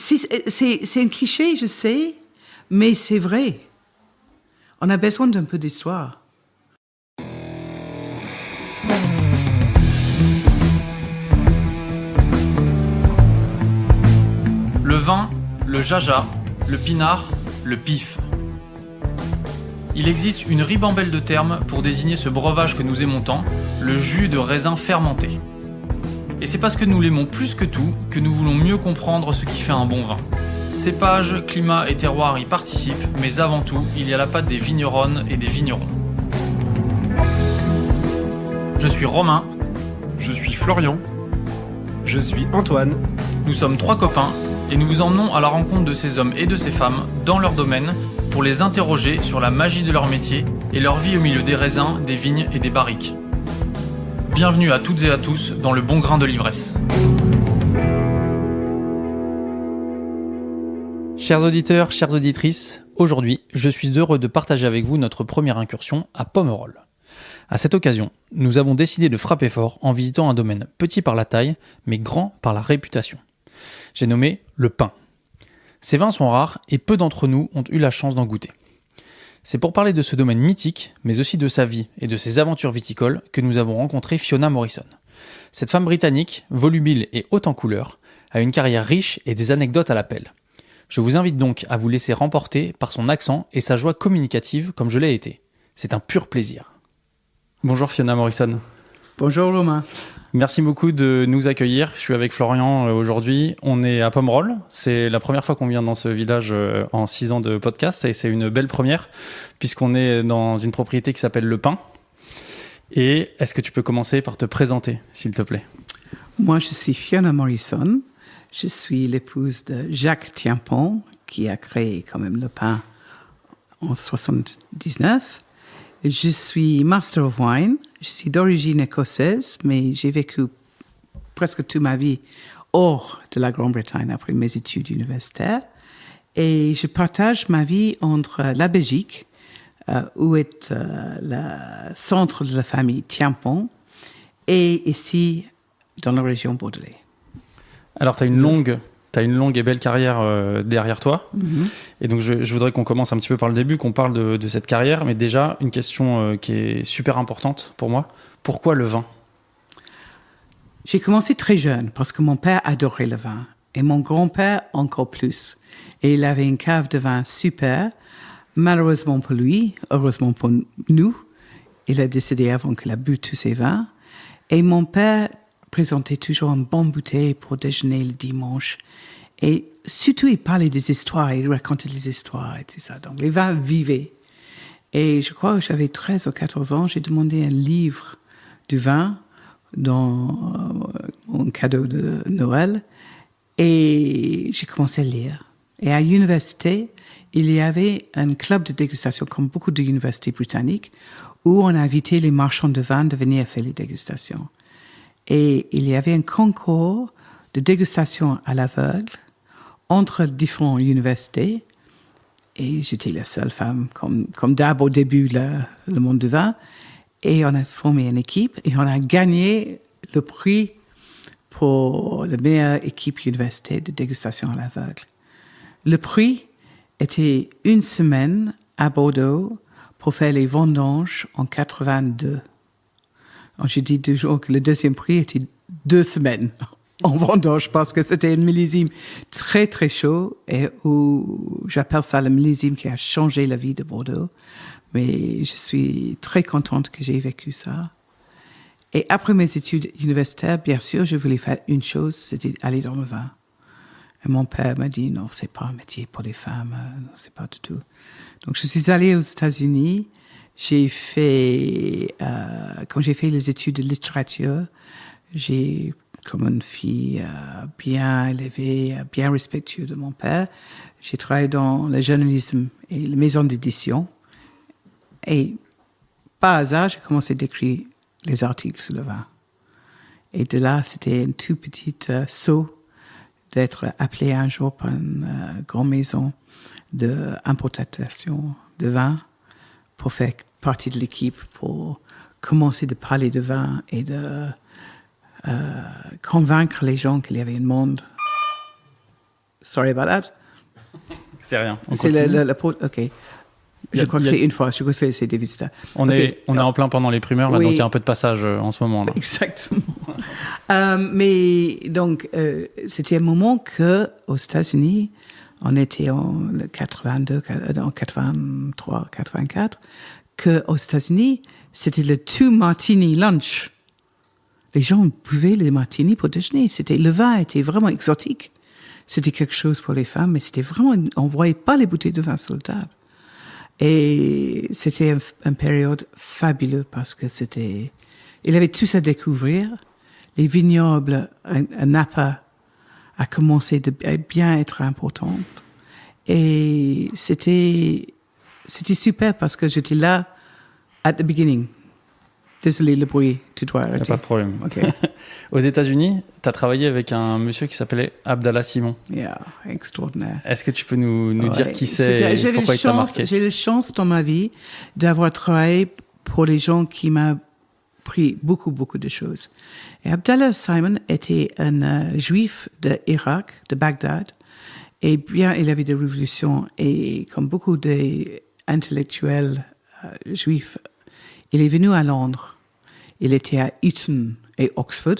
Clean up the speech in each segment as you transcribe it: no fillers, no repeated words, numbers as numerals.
c'est un cliché, je sais, mais c'est vrai. On a besoin d'un peu d'histoire. Le vin, le jaja, le pinard, le pif. Il existe une ribambelle de termes pour désigner ce breuvage que nous aimons tant, le jus de raisin fermenté. Et c'est parce que nous l'aimons plus que tout que nous voulons mieux comprendre ce qui fait un bon vin. Cépage, climat et terroir y participent, mais avant tout, il y a la patte des vigneronnes et des vignerons. Je suis Romain. Je suis Florian. Je suis Antoine. Nous sommes 3 copains et nous vous emmenons à la rencontre de ces hommes et de ces femmes dans leur domaine pour les interroger sur la magie de leur métier et leur vie au milieu des raisins, des vignes et des barriques. Bienvenue à toutes et à tous dans le bon grain de l'ivresse. Chers auditeurs, chères auditrices, aujourd'hui, je suis heureux de partager avec vous notre première incursion à Pomerol. À cette occasion, nous avons décidé de frapper fort en visitant un domaine petit par la taille, mais grand par la réputation. J'ai nommé le Pin. Ces vins sont rares et peu d'entre nous ont eu la chance d'en goûter. C'est pour parler de ce domaine mythique, mais aussi de sa vie et de ses aventures viticoles, que nous avons rencontré Fiona Morrison. Cette femme britannique, volubile et haute en couleurs, a une carrière riche et des anecdotes à l'appel. Je vous invite donc à vous laisser remporter par son accent et sa joie communicative comme je l'ai été. C'est un pur plaisir. Bonjour Fiona Morrison. Bonjour Romain. Merci beaucoup de nous accueillir. Je suis avec Florian aujourd'hui. On est à Pomerol. C'est la première fois qu'on vient dans ce village en 6 ans de podcast et c'est une belle première puisqu'on est dans une propriété qui s'appelle Le Pin. Et est-ce que tu peux commencer par te présenter, s'il te plaît ? Moi, je suis Fiona Morrison. Je suis l'épouse de Jacques Tiampon qui a créé quand même Le Pin en 1979. Je suis Master of Wine. Je suis d'origine écossaise, mais j'ai vécu presque toute ma vie hors de la Grande-Bretagne après mes études universitaires. Et je partage ma vie entre la Belgique, où est le centre de la famille Tiampon, et ici, dans la région Bordelais. Alors, tu as une longue et belle carrière derrière toi. Mm-hmm. Et donc, je voudrais qu'on commence un petit peu par le début, qu'on parle de cette carrière. Mais déjà, une question qui est super importante pour moi. Pourquoi le vin ? J'ai commencé très jeune parce que mon père adorait le vin. Et mon grand-père encore plus. Et il avait une cave de vin super. Malheureusement pour lui, heureusement pour nous, il a décédé avant qu'il a bu tous ses vins. Et mon père présentait toujours une bonne bouteille pour déjeuner le dimanche. Et surtout, il parlait des histoires, il racontait les histoires et tout ça. Donc, les vins vivaient. Et je crois que j'avais 13 ou 14 ans, j'ai demandé un livre du vin dans un cadeau de Noël. Et j'ai commencé à lire. Et à l'université, il y avait un club de dégustation, comme beaucoup d'universités britanniques, où on invitait les marchands de vin de venir faire les dégustations. Et il y avait un concours de dégustation à l'aveugle entre différentes universités. Et j'étais la seule femme, comme d'hab au début, le monde du vin. Et on a formé une équipe et on a gagné le prix pour la meilleure équipe université de dégustation à l'aveugle. Le prix était une semaine à Bordeaux pour faire les vendanges en 82. Alors, j'ai dit toujours que le deuxième prix était 2 semaines en vendange parce que c'était un millésime très, très chaud et où j'appelle ça le millésime qui a changé la vie de Bordeaux. Mais je suis très contente que j'ai vécu ça. Et après mes études universitaires, bien sûr, je voulais faire une chose, c'était aller dans le vin. Et mon père m'a dit, non, c'est pas un métier pour les femmes, c'est pas du tout. Donc, je suis allée aux États-Unis. J'ai fait, quand j'ai fait les études de littérature, j'ai, comme une fille bien élevée, bien respectueuse de mon père, j'ai travaillé dans le journalisme et les maisons d'édition. Et par hasard, j'ai commencé à écrire les articles sur le vin. Et de là, c'était un tout petit saut d'être appelé un jour par une grande maison d'importation de vin pour faire partie de l'équipe, pour commencer de parler de vin et de convaincre les gens qu'il y avait un monde Sorry about that. C'est rien. On C'est continue. la porte. OK. Il y Je a- crois que il y a- c'est une fois. Je crois que c'est des visiteurs. On Ok. est en plein pendant les primeurs, là, Oui. donc il y a un peu de passage en ce moment. Là. Exactement. Mais donc, c'était un moment que aux États-Unis, on était en 82, en 83, 84, que aux États-Unis, c'était le two martini lunch. Les gens buvaient les martinis pour déjeuner. Le vin était vraiment exotique. C'était quelque chose pour les femmes, mais c'était vraiment, on voyait pas les bouteilles de vin sur la table. Et c'était une période fabuleuse parce que il avait tout à découvrir. Les vignobles, à Napa a commencé à bien être importante. Et c'était super parce que j'étais là at the beginning. Désolé, le bruit, tu dois Il n'y a arrêter. pas de problème. OK. Aux États-Unis, tu as travaillé avec un monsieur qui s'appelait Abdallah Simon. Yeah, extraordinaire. Est-ce que tu peux nous dire Ouais, qui c'est et pourquoi il t'a marqué? J'ai eu la chance dans ma vie d'avoir travaillé pour les gens qui m'ont appris beaucoup, beaucoup de choses. Et Abdallah Simon était un juif d'Irak, de Bagdad. Et bien, il avait des révolutions. Et comme beaucoup d'intellectuels juifs, il est venu à Londres. Il était à Eton et Oxford.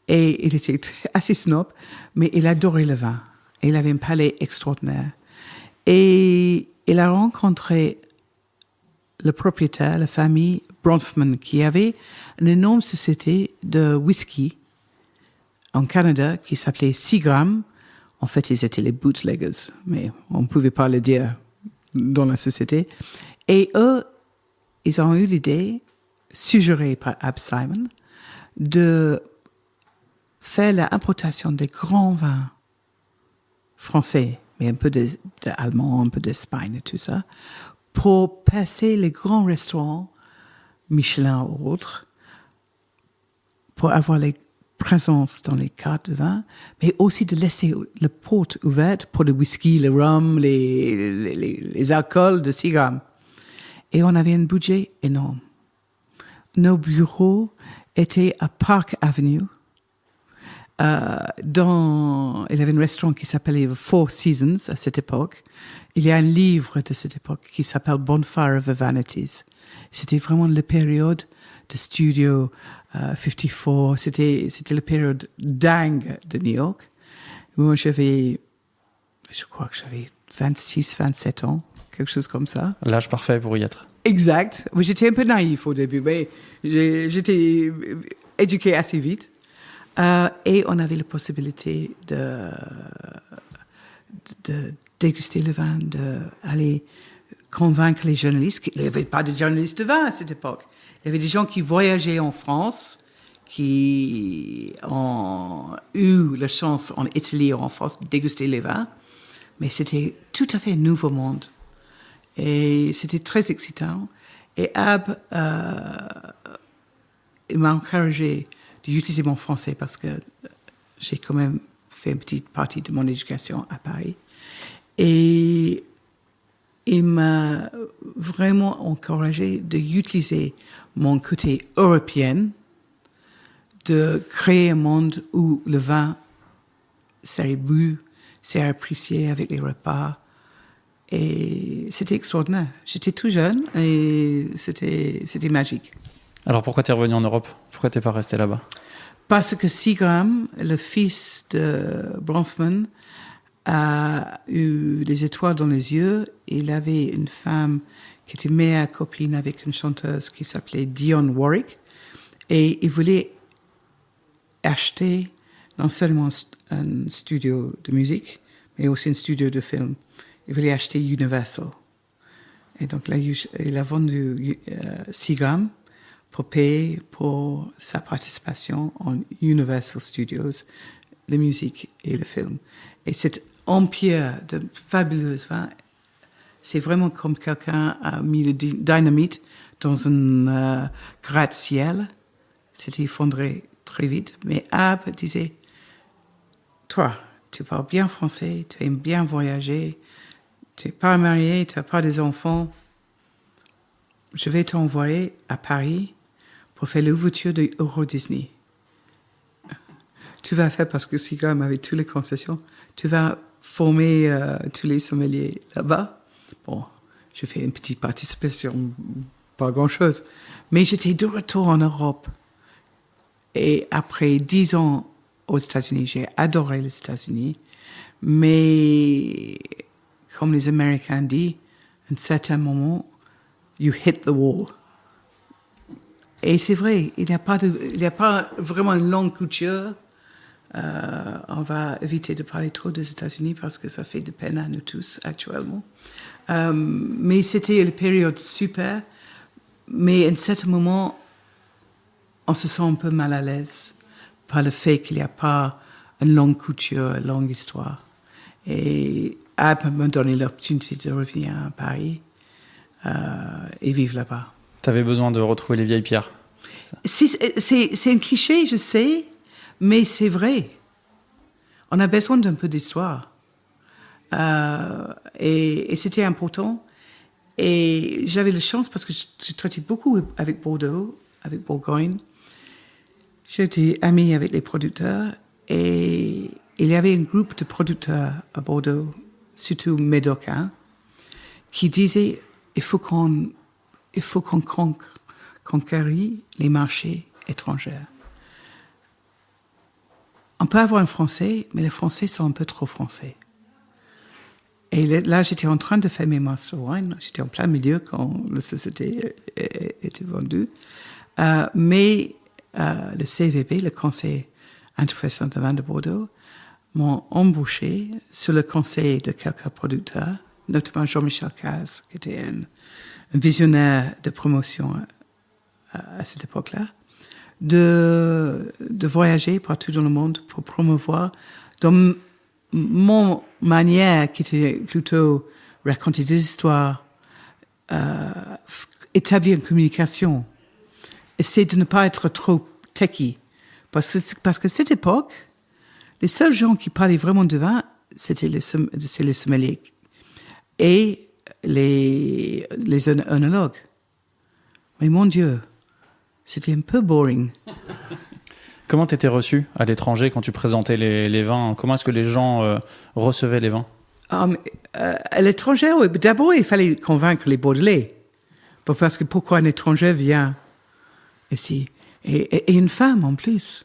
Et il était assez snob, mais il adorait le vin. Et il avait un palais extraordinaire. Et il a rencontré le propriétaire, la famille Bronfman, qui avait une énorme société de whisky en Canada qui s'appelait Seagram. En fait, ils étaient les bootleggers, mais on ne pouvait pas le dire dans la société. Et eux, ils ont eu l'idée, suggérée par Ab Simon, de faire l'importation des grands vins français, mais un peu d'allemand, un peu d'Espagne et tout ça, pour passer les grands restaurants, Michelin ou autres, pour avoir les présences dans les cartes de vin, mais aussi de laisser la porte ouverte pour le whisky, le rhum, les alcools de Seagram. Et on avait un budget énorme. Nos bureaux étaient à Park Avenue. Il y avait un restaurant qui s'appelait Four Seasons à cette époque. Il y a un livre de cette époque qui s'appelle Bonfire of the Vanities. C'était vraiment la période de Studio 54. C'était la période dingue de New York. Moi, je crois que j'avais 26, 27 ans, quelque chose comme ça. L'âge parfait pour y être. Exact. Moi, j'étais un peu naïf au début, mais j'étais éduqué assez vite. Et on avait la possibilité de déguster le vin, d'aller convaincre les journalistes. Il n'y avait pas de journalistes de vin à cette époque. Il y avait des gens qui voyageaient en France, qui ont eu la chance en Italie ou en France de déguster les vins. Mais c'était tout à fait un nouveau monde. Et c'était très excitant. Et Ab, il m'a encouragé d'utiliser mon français parce que j'ai quand même fait une petite partie de mon éducation à Paris. Et il m'a vraiment encouragé d'utiliser mon côté européen, de créer un monde où le vin serait bu, serait apprécié avec les repas. Et c'était extraordinaire. J'étais tout jeune et c'était magique. Alors pourquoi tu es revenu en Europe? Pourquoi tu n'es pas resté là-bas? Parce que Seagram, le fils de Bronfman, a eu des étoiles dans les yeux. Il avait une femme qui était meilleure copine avec une chanteuse qui s'appelait Dionne Warwick. Et il voulait acheter non seulement un studio de musique, mais aussi un studio de film. Il voulait acheter Universal. Et donc là, il a vendu Seagram pour payer pour sa participation en Universal Studios, la musique et le film. Et cet empire de fabuleux vins, c'est vraiment comme quelqu'un a mis le dynamite dans un gratte-ciel. C'était effondré très vite. Mais Ab disait, toi, tu parles bien français, tu aimes bien voyager, tu n'es pas marié, tu n'as pas des enfants. Je vais t'envoyer à Paris pour faire l'ouverture de Euro Disney. Tu vas faire, parce que Seagram avait toutes les concessions, tu vas formé tous les sommeliers là-bas. Bon, je fais une petite participation, pas grand-chose. Mais j'étais de retour en Europe. Et après 10 ans aux États-Unis, j'ai adoré les États-Unis. Mais comme les Américains disent, à un certain moment, you hit the wall. Et c'est vrai, il n'y a pas vraiment une longue couture. On va éviter de parler trop des États-Unis parce que ça fait de peine à nous tous actuellement. Mais c'était une période super. Mais à un certain moment, on se sent un peu mal à l'aise par le fait qu'il n'y a pas une longue couture, une longue histoire. Et Ab m'a donné l'opportunité de revenir à Paris et vivre là-bas. Tu avais besoin de retrouver les vieilles pierres. C'est un cliché, je sais, mais c'est vrai. On a besoin d'un peu d'histoire. Et c'était important. Et j'avais la chance, parce que j'ai traité beaucoup avec Bordeaux, avec Bourgogne. J'étais amie avec les producteurs. Et il y avait un groupe de producteurs à Bordeaux, surtout médocains, qui disaient il faut qu'on conquérir les marchés étrangers. On peut avoir un français, mais les Français sont un peu trop français. Et là, j'étais en train de faire mes Master Wine. J'étais en plein milieu quand la société était vendue. Mais le CVB, le Conseil interprofessionnel de vin de Bordeaux, m'ont embauché sur le conseil de quelques producteurs, notamment Jean-Michel Cazes, qui était un visionnaire de promotion à cette époque-là, de voyager partout dans le monde pour promouvoir dans mon manière, qui était plutôt raconter des histoires, établir une communication, essayer de ne pas être trop techie. Parce que cette époque, les seuls gens qui parlaient vraiment de vin, c'était les sommeliers et les œnologues. Mais mon Dieu, c'était un peu boring. Comment t'étais reçu à l'étranger quand tu présentais les vins? Comment est-ce que les gens recevaient les vins? À l'étranger, d'abord, il fallait convaincre les Bordelais. Parce que pourquoi un étranger vient ici? Et une femme en plus.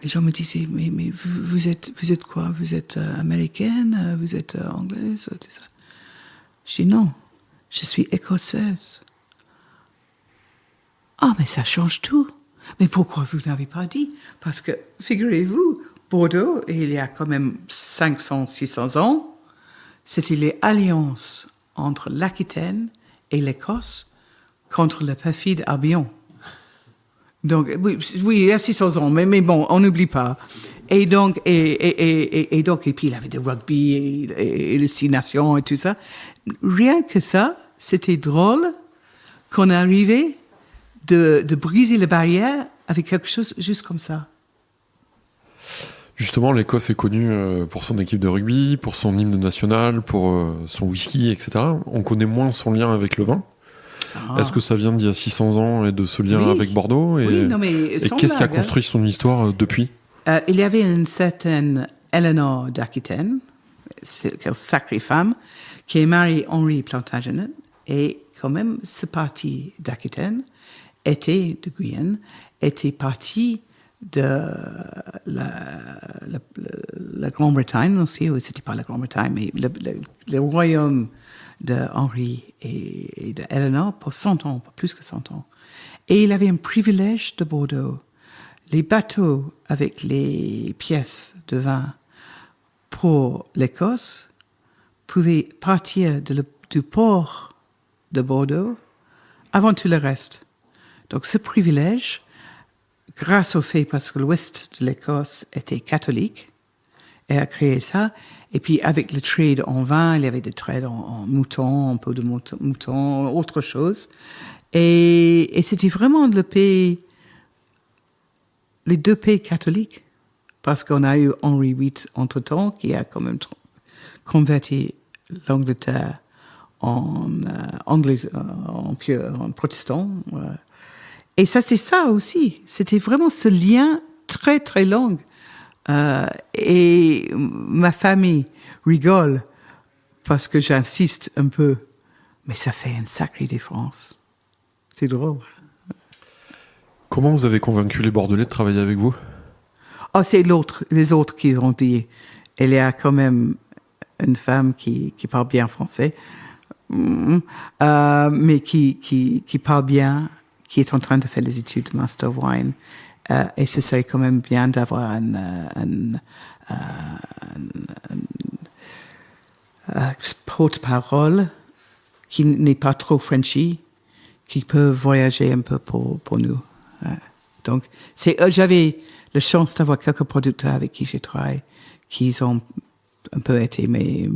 Les gens me disaient, mais vous êtes quoi? Vous êtes américaine? Vous êtes anglaise? Tout ça. Je dis non, je suis écossaise. Ah, mais ça change tout. Mais pourquoi vous n'avez pas dit? Parce que, figurez-vous, Bordeaux, il y a quand même 500, 600 ans, c'était les alliances entre l'Aquitaine et l'Écosse contre le perfide Albion. Donc, oui, il y a 600 ans, mais bon, on n'oublie pas. Et donc, et puis il y avait le rugby et les 6 nations et tout ça. Rien que ça, c'était drôle qu'on arrivait de briser les barrières avec quelque chose juste comme ça. Justement, l'Écosse est connue pour son équipe de rugby, pour son hymne national, pour son whisky, etc. On connaît moins son lien avec le vin. Ah. Est-ce que ça vient d'il y a 600 ans et de ce lien avec Bordeaux? Oui, non, mais et qu'est-ce qui a construit son histoire depuis? Il y avait une certaine Eleanor d'Aquitaine, une sacrée femme, qui est mariée à Henri Plantagenet, et quand même, ce parti d'Aquitaine de Guyane, était parti de la Grande-Bretagne aussi, ou c'était pas la Grande-Bretagne, mais le royaume de Henri et de Eleanor pour 100 ans, pour plus que 100 ans. Et il avait un privilège de Bordeaux. Les bateaux avec les pièces de vin pour l'Écosse pouvaient partir du port de Bordeaux avant tout le reste. Donc ce privilège, grâce au fait parce que l'ouest de l'Écosse était catholique, et a créé ça. Et puis avec le trade en vin, il y avait des trades en mouton, un peu de mouton, autre chose. Et c'était vraiment les 2 pays catholiques. Parce qu'on a eu Henri VIII entre-temps, qui a quand même converti l'Angleterre en protestant. Et ça, c'est ça aussi. C'était vraiment ce lien très, très long Et ma famille rigole parce que j'insiste un peu. Mais ça fait une sacrée différence. C'est drôle. Comment vous avez convaincu les Bordelais de travailler avec vous? Oh, c'est les autres qui ont dit. Il y a quand même une femme qui parle bien français, mais qui parle bien, qui est en train de faire les études de Master Wine. Et ce serait quand même bien d'avoir un porte-parole qui n'est pas trop Frenchy, qui peut voyager un peu pour nous. Donc, j'avais la chance d'avoir quelques producteurs avec qui j'ai travaillé, qui ont un peu été mes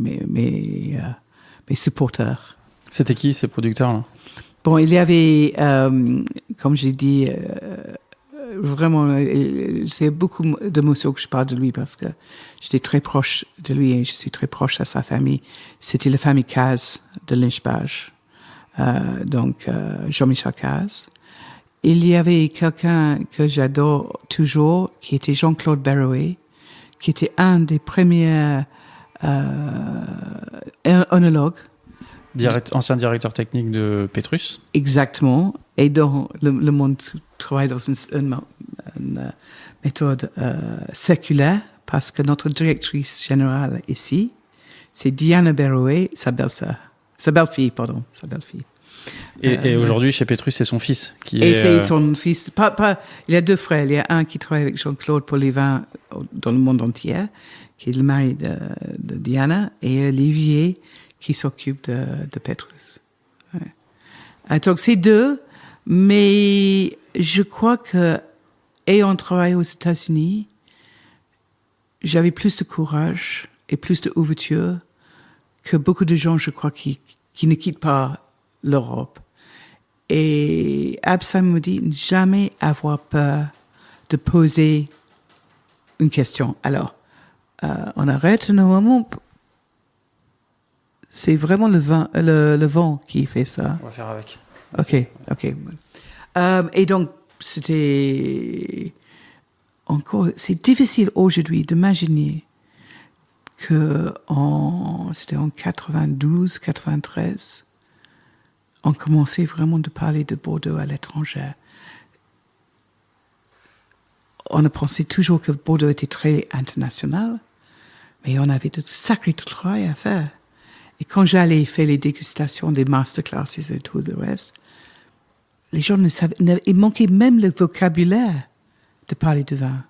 supporters. C'était qui ces producteurs-là? Bon, il y avait, comme j'ai dit, vraiment, c'est beaucoup de morceaux que je parle de lui parce que j'étais très proche de lui et je suis très proche à sa famille. C'était la famille Caz de Lynchbage, donc Jean-Michel Caz. Il y avait quelqu'un que j'adore toujours, qui était Jean-Claude Barrouet, qui était un des premiers œnologues. Ancien directeur technique de Petrus. Exactement. Et dans le monde travaille dans une méthode circulaire parce que notre directrice générale ici, c'est Diana Barrouet, sa belle-fille. Et aujourd'hui, chez Petrus, c'est son fils qui est... Et c'est son fils. Il y a deux frères. Il y a un qui travaille avec Jean-Claude pour les vins dans le monde entier, qui est le mari de Diana, et Olivier qui s'occupe de Petrus. Ouais. Donc, c'est deux, mais je crois que, ayant travaillé aux États-Unis, j'avais plus de courage et plus d'ouverture que beaucoup de gens, je crois, qui ne quittent pas l'Europe. Et Absalom me dit jamais avoir peur de poser une question. Alors, on arrête un moment. C'est vraiment le vent qui fait ça. On va faire avec. Ok. Et donc, c'était encore... C'est difficile aujourd'hui d'imaginer que c'était en 92, 93, on commençait vraiment de parler de Bordeaux à l'étranger. On a pensé toujours que Bordeaux était très international, mais on avait de sacré travail à faire. Et quand j'allais faire les dégustations des masterclasses et tout le reste, les gens ne savaient, il manquait même le vocabulaire de parler de vin.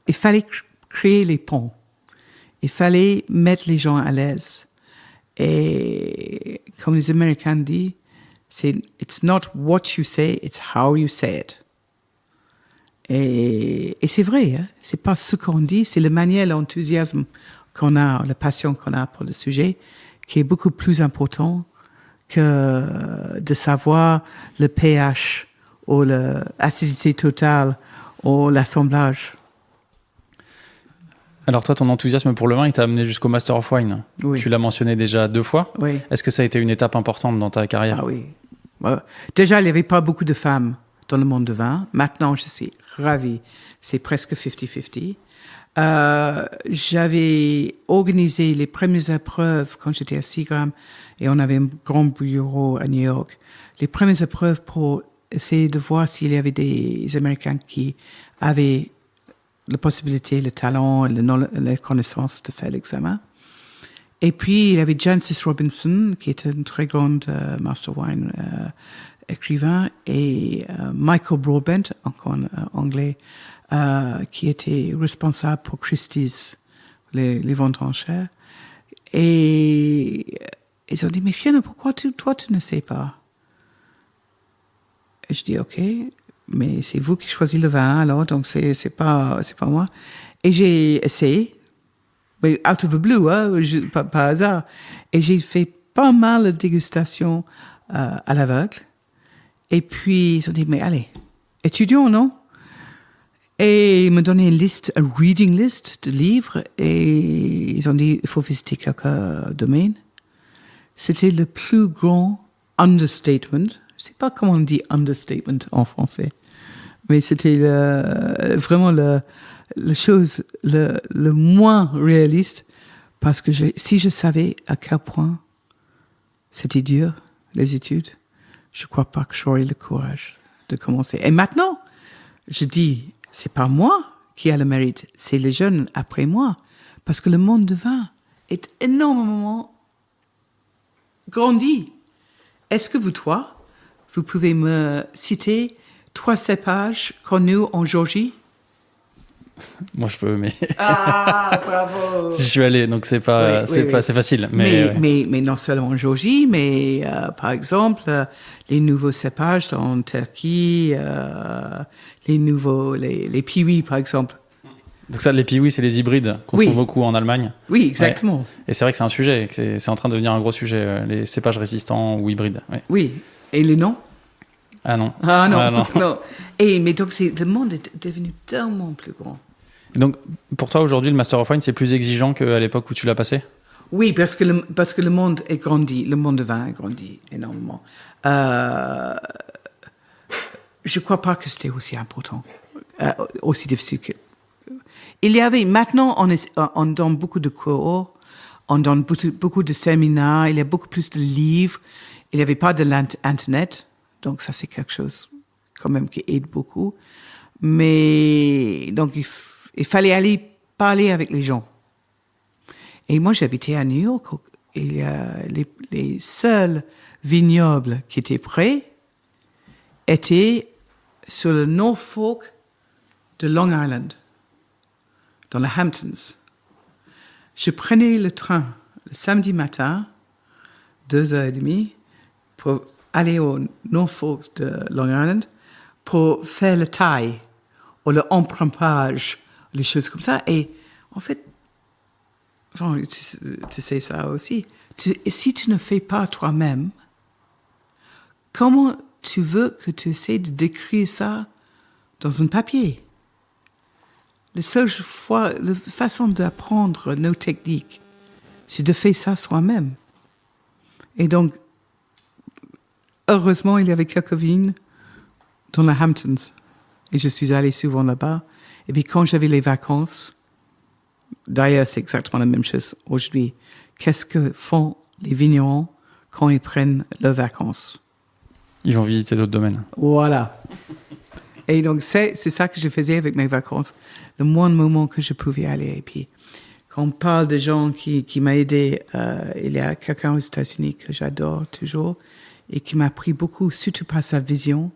Il fallait créer les ponts. Il fallait mettre les gens à l'aise. Et comme les Américains disent, it's not what you say, it's how you say it. Et c'est vrai, hein? C'est pas ce qu'on dit, c'est la manière, l'enthousiasme qu'on a, la passion qu'on a pour le sujet, qui est beaucoup plus important que de savoir le pH ou l'acidité totale ou l'assemblage. Alors toi, ton enthousiasme pour le vin, il t'a amené jusqu'au Master of Wine. Oui. Tu l'as mentionné déjà 2 fois. Oui. Est-ce que ça a été une étape importante dans ta carrière? Ah oui. Déjà, il n'y avait pas beaucoup de femmes dans le monde du vin. Maintenant, je suis ravie. C'est presque 50-50. J'avais organisé les premières épreuves quand j'étais à Seagram et on avait un grand bureau à New York. Les premières épreuves pour essayer de voir s'il y avait des Américains qui avaient la possibilité, le talent, la connaissance de faire l'examen. Et puis, il y avait Jancis Robinson, qui était une très grande Master Wine écrivain, et Michael Broadbent, encore anglais, qui était responsable pour Christie's, les ventes en chair. Et ils ont dit, mais Fiona, pourquoi toi, tu ne sais pas? Et je dis, OK, mais c'est vous qui choisissez le vin, alors, donc c'est pas moi. Et j'ai essayé, mais out of the blue, hein, pas hasard. Et j'ai fait pas mal de dégustations à l'aveugle. Et puis, ils ont dit, mais allez, étudions, non? Et ils m'ont donné une reading list de livres, et ils ont dit, il faut visiter quelques domaines. C'était le plus grand understatement. Je sais pas comment on dit understatement en français, mais c'était vraiment la chose le moins réaliste, parce que si je savais à quel point c'était dur, les études, je ne crois pas que j'aurais le courage de commencer. Et maintenant, je dis, c'est pas moi qui a le mérite, c'est les jeunes après moi, parce que le monde du vin est énormément grandi. Est-ce que vous pouvez me citer 3 cépages connus en Géorgie? Moi, je peux, mais Ah, bravo! si je suis allé, donc c'est facile. Mais non seulement en Géorgie, mais par exemple, les nouveaux cépages en Turquie, les piwis, par exemple. Donc ça, les piwis, c'est les hybrides qu'on trouve beaucoup en Allemagne. Oui, exactement. Ouais. Et c'est vrai que c'est un sujet, c'est en train de devenir un gros sujet, les cépages résistants ou hybrides. Ouais. Oui, et les noms? Ah non. Ah non, non. non. Mais donc, le monde est devenu tellement plus grand. Donc, pour toi, aujourd'hui, le Master of Wine, c'est plus exigeant qu'à l'époque où tu l'as passé? Oui, parce que le monde est grandi, le monde de vin a grandi énormément. Je ne crois pas que c'était aussi important, aussi difficile que... Il y avait, maintenant, on donne beaucoup de cours, on donne beaucoup de séminaires, il y a beaucoup plus de livres, il n'y avait pas de l'Internet, donc ça c'est quelque chose quand même qui aide beaucoup. Mais donc il fallait aller parler avec les gens. Et moi j'habitais à New York, et les seuls vignobles qui étaient prêts étaient sur le Norfolk de Long Island, dans les Hamptons. Je prenais le train le samedi matin, 2h30, pour aller au Norfolk de Long Island, pour faire le taille, ou le empruntage, les choses comme ça. Et en fait, tu sais ça aussi, si tu ne fais pas toi-même, comment tu veux que tu essaies de décrire ça dans un papier? La seule façon d'apprendre nos techniques, c'est de faire ça soi-même. Et donc, heureusement, il y avait quelques vignes dans les Hamptons. Et je suis allée souvent là-bas. Et puis, quand j'avais les vacances, d'ailleurs, c'est exactement la même chose aujourd'hui. Qu'est-ce que font les vignerons quand ils prennent leurs vacances? Ils vont visiter d'autres domaines. Voilà. Et donc, c'est ça que je faisais avec mes vacances. Le moins de moments que je pouvais aller. Et puis, quand on parle de gens qui m'ont aidé, il y a quelqu'un aux États-Unis que j'adore toujours et qui m'a appris beaucoup, surtout par sa vision.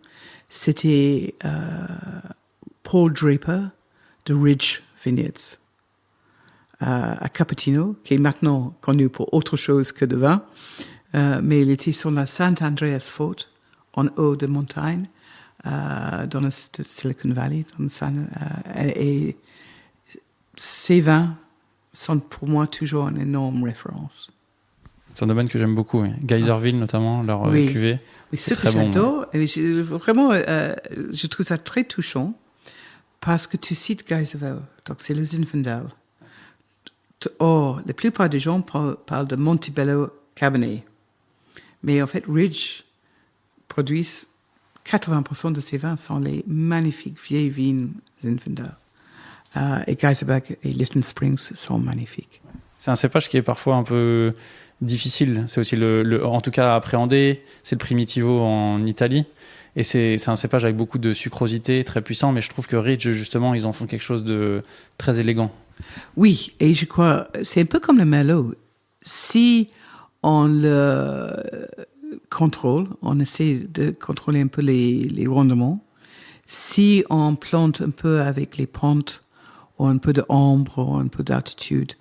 C'était Paul Draper de Ridge Vineyards à Cupertino, qui est maintenant connu pour autre chose que de vin. Mais il était sur la St. Andreas Fault, en haut de montagne, dans le Silicon Valley. Et ces vins sont pour moi toujours une énorme référence. C'est un domaine que j'aime beaucoup. Oui. Geyserville, notamment, leur cuvée. Oui, c'est ce très que bon. j'adore, vraiment, je trouve ça très touchant parce que tu cites Geyserville, donc c'est le Zinfandel. La plupart des gens parlent de Montebello Cabernet. Mais en fait, Ridge produisent 80% de ces vins sont les magnifiques vieilles vignes Zinfandel. Et Geyserberg et Liston Springs sont magnifiques. C'est un cépage qui est parfois un peu difficile. C'est aussi en tout cas à appréhender. C'est le Primitivo en Italie. Et c'est un cépage avec beaucoup de sucrosité, très puissant. Mais je trouve que Ridge, justement, ils en font quelque chose de très élégant. Oui, et je crois, c'est un peu comme le Merlot. Si on le contrôle, on essaie de contrôler un peu les rendements. Si on plante un peu avec les pentes, ou un peu d'ombre, ou un peu d'altitude,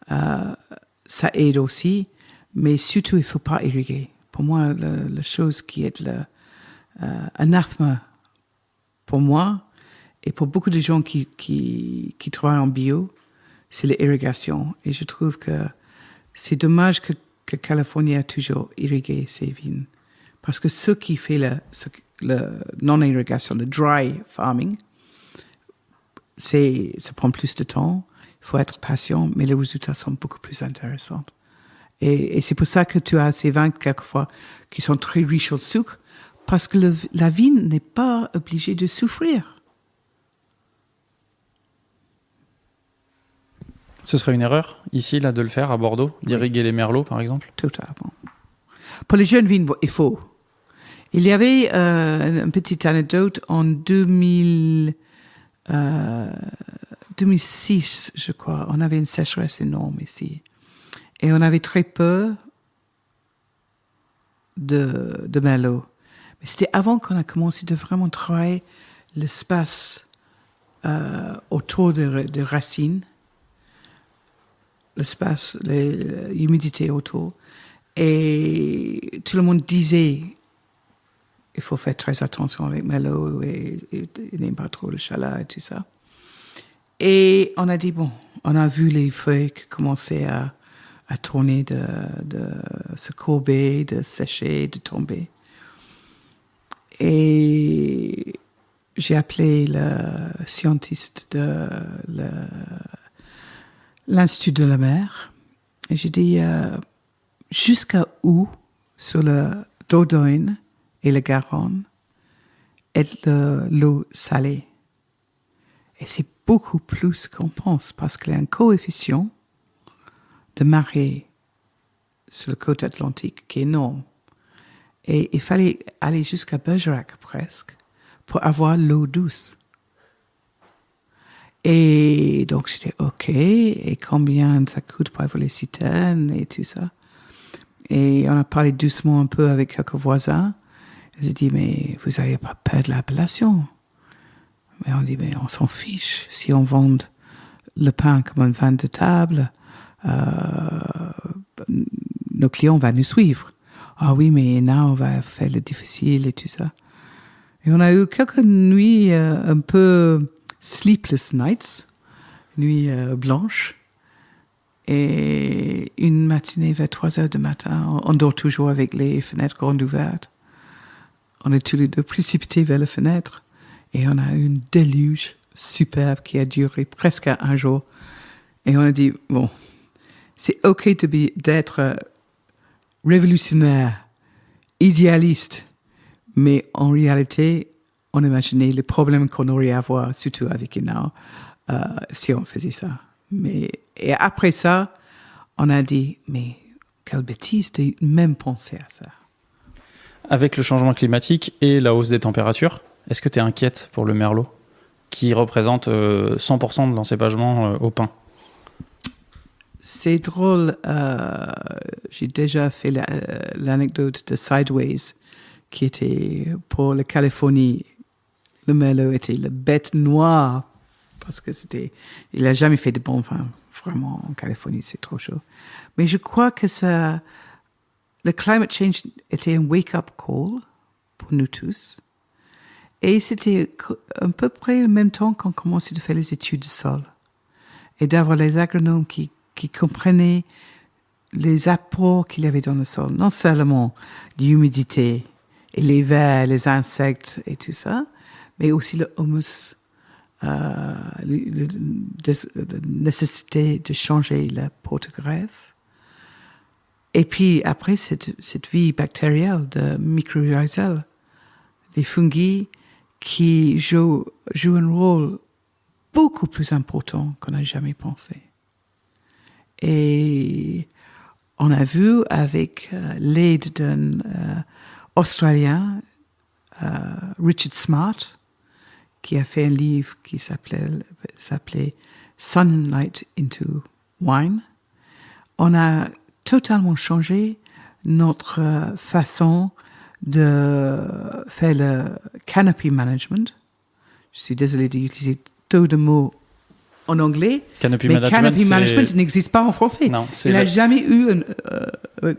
ça aide aussi. Mais surtout, il ne faut pas irriguer. Pour moi, la chose qui est anathème pour moi, et pour beaucoup de gens qui travaillent en bio, c'est l'irrigation. Et je trouve que c'est dommage que Californie a toujours irrigué ses vignes. Parce que ce qui fait le non-irrigation, le dry farming, ça prend plus de temps, il faut être patient, mais les résultats sont beaucoup plus intéressants. Et c'est pour ça que tu as ces vins, quelquefois, qui sont très riches en sucre, parce que la vigne n'est pas obligée de souffrir. Ce serait une erreur, ici, là, de le faire à Bordeaux, d'irriguer les merlots, par exemple? Totalement. Pour les jeunes vignes, il faut. Il y avait une petite anecdote en 2006, je crois. On avait une sécheresse énorme ici. Et on avait très peu de merlot. Mais c'était avant qu'on a commencé de vraiment travailler l'espace autour des racines, l'espace, l'humidité autour. Et tout le monde disait il faut faire très attention avec merlot et il n'aime pas trop le chalat et tout ça. Et on a dit, bon, on a vu les feuilles qui commençaient à tourner, de se courber, de sécher, de tomber. Et j'ai appelé le scientiste de l'Institut de la mer et j'ai dit, jusqu'à où, sur le Dordogne et le Garonne, est l'eau salée? Et c'est beaucoup plus qu'on pense parce qu'il y a un coefficient de marée sur la côte atlantique qui est énorme. Et il fallait aller jusqu'à Bergerac presque pour avoir l'eau douce. Et donc j'étais OK, et combien ça coûte pour avoir les citernes et tout ça. Et on a parlé doucement un peu avec quelques voisins. Ils ont dit, mais vous n'avez pas peur de l'appellation? Mais on dit, mais on s'en fiche. Si on vend le pain comme un vin de table, nos clients vont nous suivre. Ah oui, mais là, on va faire le difficile et tout ça. Et on a eu quelques nuits un peu sleepless nights, nuits blanches. Et une matinée vers 3 heures du matin, on dort toujours avec les fenêtres grandes ouvertes. On est tous les deux précipités vers la fenêtre. Et on a eu une déluge superbe qui a duré presque un jour. Et on a dit, bon, c'est OK d'être révolutionnaire, idéaliste, mais en réalité, on imaginait les problèmes qu'on aurait à avoir, surtout avec Hénard, si on faisait ça. Et après ça, on a dit, mais quelle bêtise de même penser à ça. Avec le changement climatique et la hausse des températures, est-ce que tu es inquiète pour le merlot, qui représente 100% de l'encépagement au pain? C'est drôle, j'ai déjà fait l'anecdote de Sideways, qui était pour la Californie. Le merlot était la bête noire, parce que il n'a jamais fait de bon vin. Vraiment, en Californie, c'est trop chaud. Mais je crois que le climate change était un wake-up call pour nous tous. Et c'était à peu près le même temps qu'on commençait de faire les études de sol. Et d'avoir les agronomes qui comprenaient les apports qu'il y avait dans le sol. Non seulement l'humidité et les vers, les insectes et tout ça, mais aussi le humus, la nécessité de changer la porte-greffe. Et puis après, cette vie bactérielle de mycorrhizales, les fungi qui jouent un rôle beaucoup plus important qu'on n'a jamais pensé. Et on a vu avec l'aide d'un Australien, Richard Smart, qui a fait un livre qui s'appelait Sunlight into Wine. On a totalement changé notre façon de faire le canopy management. Je suis désolé d'utiliser trop de mots en anglais, Canopy mais management, canopy management n'existe pas en français. Non, il n'a jamais eu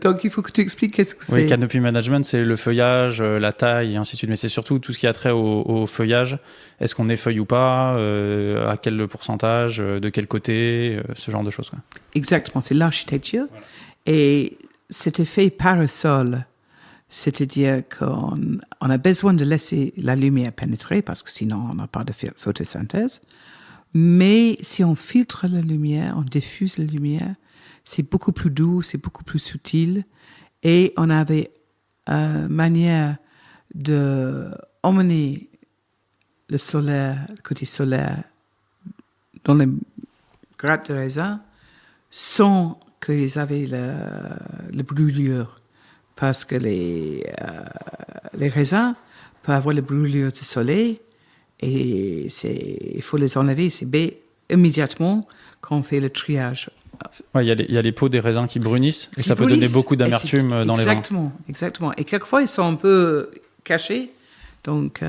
donc il faut que tu expliques qu'est-ce que c'est. Oui, canopy management, c'est le feuillage, la taille et ainsi de suite. Mais c'est surtout tout ce qui a trait au feuillage. Est-ce qu'on effeuille ou pas, à quel pourcentage, de quel côté, ce genre de choses, quoi. Exactement, c'est l'architecture. Voilà. Et c'était fait parasol, c'est-à-dire qu'on a besoin de laisser la lumière pénétrer parce que sinon on n'a pas de photosynthèse. Mais si on filtre la lumière, on diffuse la lumière, c'est beaucoup plus doux, c'est beaucoup plus subtil. Et on avait une manière d'emmener le côté solaire, dans les grappes de raisin, sans qu'ils avaient le brûlure. Parce que les raisins peuvent avoir le brûlure du soleil et il faut les enlever immédiatement quand on fait le triage. Ouais, il y a les peaux des raisins qui brunissent et ça peut donner beaucoup d'amertume dans les vins. Exactement. Et quelquefois, ils sont un peu cachés. Donc,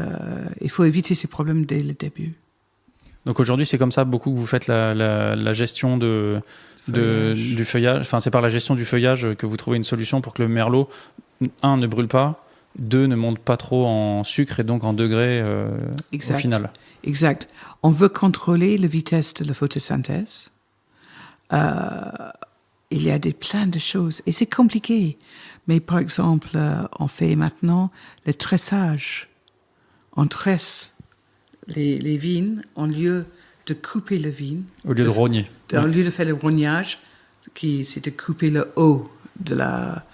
il faut éviter ces problèmes dès le début. Donc aujourd'hui, c'est comme ça beaucoup que vous faites la gestion du feuillage. Enfin, c'est par la gestion du feuillage que vous trouvez une solution pour que le merlot, 1, ne brûle pas, 2, ne monte pas trop en sucre et donc en degrés au final. Exact. On veut contrôler la vitesse de la photosynthèse. Il y a plein de choses et c'est compliqué. Mais par exemple, on fait maintenant le tressage. On tresse les vignes en lieu de couper le vigne. Au lieu de rogner. Au lieu de faire le rognage, c'est de couper le haut de la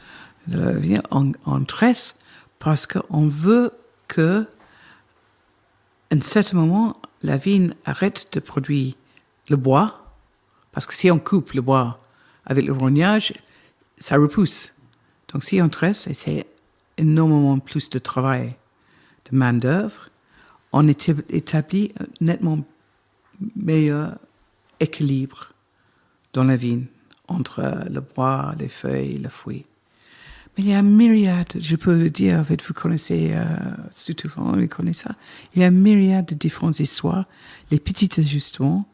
vigne. On tresse parce qu'on veut que, à un certain moment, la vigne arrête de produire le bois. Parce que si on coupe le bois avec le rognage, ça repousse. Donc si on tresse, et c'est énormément plus de travail, de main-d'œuvre, on établit un nettement meilleur équilibre dans la vigne entre le bois, les feuilles, le fruit. Mais il y a un myriade, je peux dire, en fait, vous connaissez, surtout on connaît ça, il y a un myriade de différentes histoires, les petits ajustements.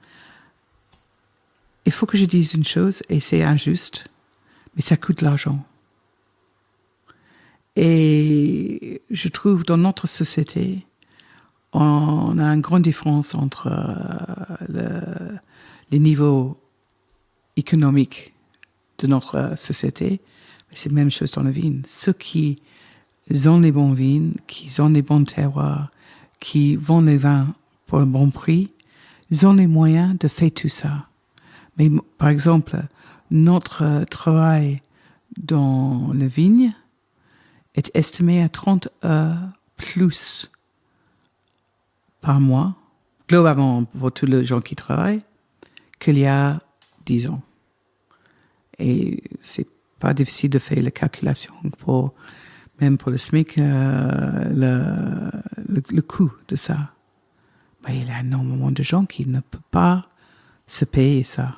Il faut que je dise une chose, et c'est injuste, mais ça coûte l'argent. Et je trouve dans notre société, on a une grande différence entre les niveaux économiques de notre société. Mais c'est la même chose dans la vigne. Ceux qui ont les bons vignes, qui ont les bons terroirs, qui vendent les vins pour un bon prix, ils ont les moyens de faire tout ça. Mais par exemple, notre travail dans la vigne est estimé à 30 heures plus par mois, globalement pour tous les gens qui travaillent, qu'il y a 10 ans. Et c'est pas difficile de faire la calculation même pour le SMIC, le coût de ça. Mais il y a énormément de gens qui ne peuvent pas se payer ça.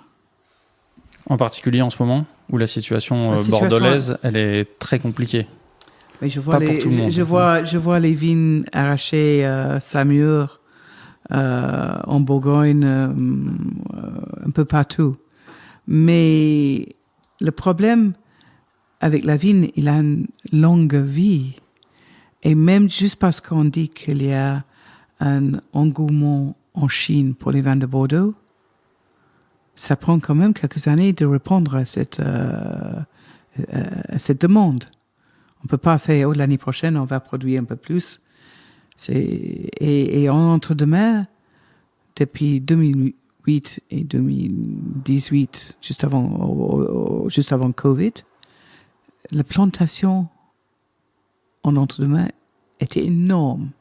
En particulier en ce moment, où la situation bordelaise, elle est très compliquée. Mais je vois les vignes arrachées Saumur, en Bourgogne, un peu partout. Mais le problème avec la vigne, il a une longue vie. Et même juste parce qu'on dit qu'il y a un engouement en Chine pour les vins de Bordeaux, ça prend quand même quelques années de répondre à cette demande. On ne peut pas faire, l'année prochaine, on va produire un peu plus. Et en entre-deux-mains, depuis 2008 et 2018, juste avant Covid, la plantation en entre-deux-mains était énorme.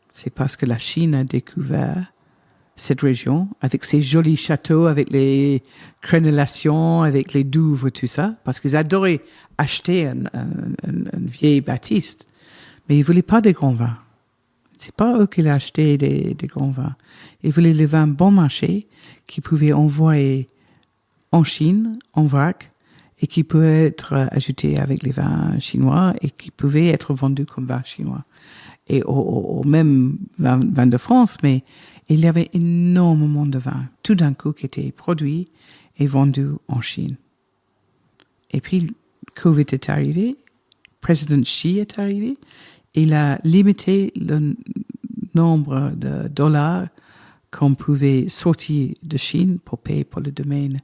C'est parce que la Chine a découvert cette région, avec ses jolis châteaux, avec les crénellations, avec les douves, tout ça, parce qu'ils adoraient acheter une vieille bâtisse, mais ils voulaient pas des grands vins. C'est pas eux qui achetaient des grands vins. Ils voulaient les vins bon marché, qui pouvaient envoyer en Chine, en vrac, et qui pouvaient être ajoutés avec les vins chinois, et qui pouvaient être vendus comme vins chinois. Et au même vin de France, mais il y avait énormément de vins, tout d'un coup, qui étaient produits et vendus en Chine. Et puis, Covid est arrivé, Président Xi est arrivé, il a limité le nombre de dollars qu'on pouvait sortir de Chine pour payer pour le domaine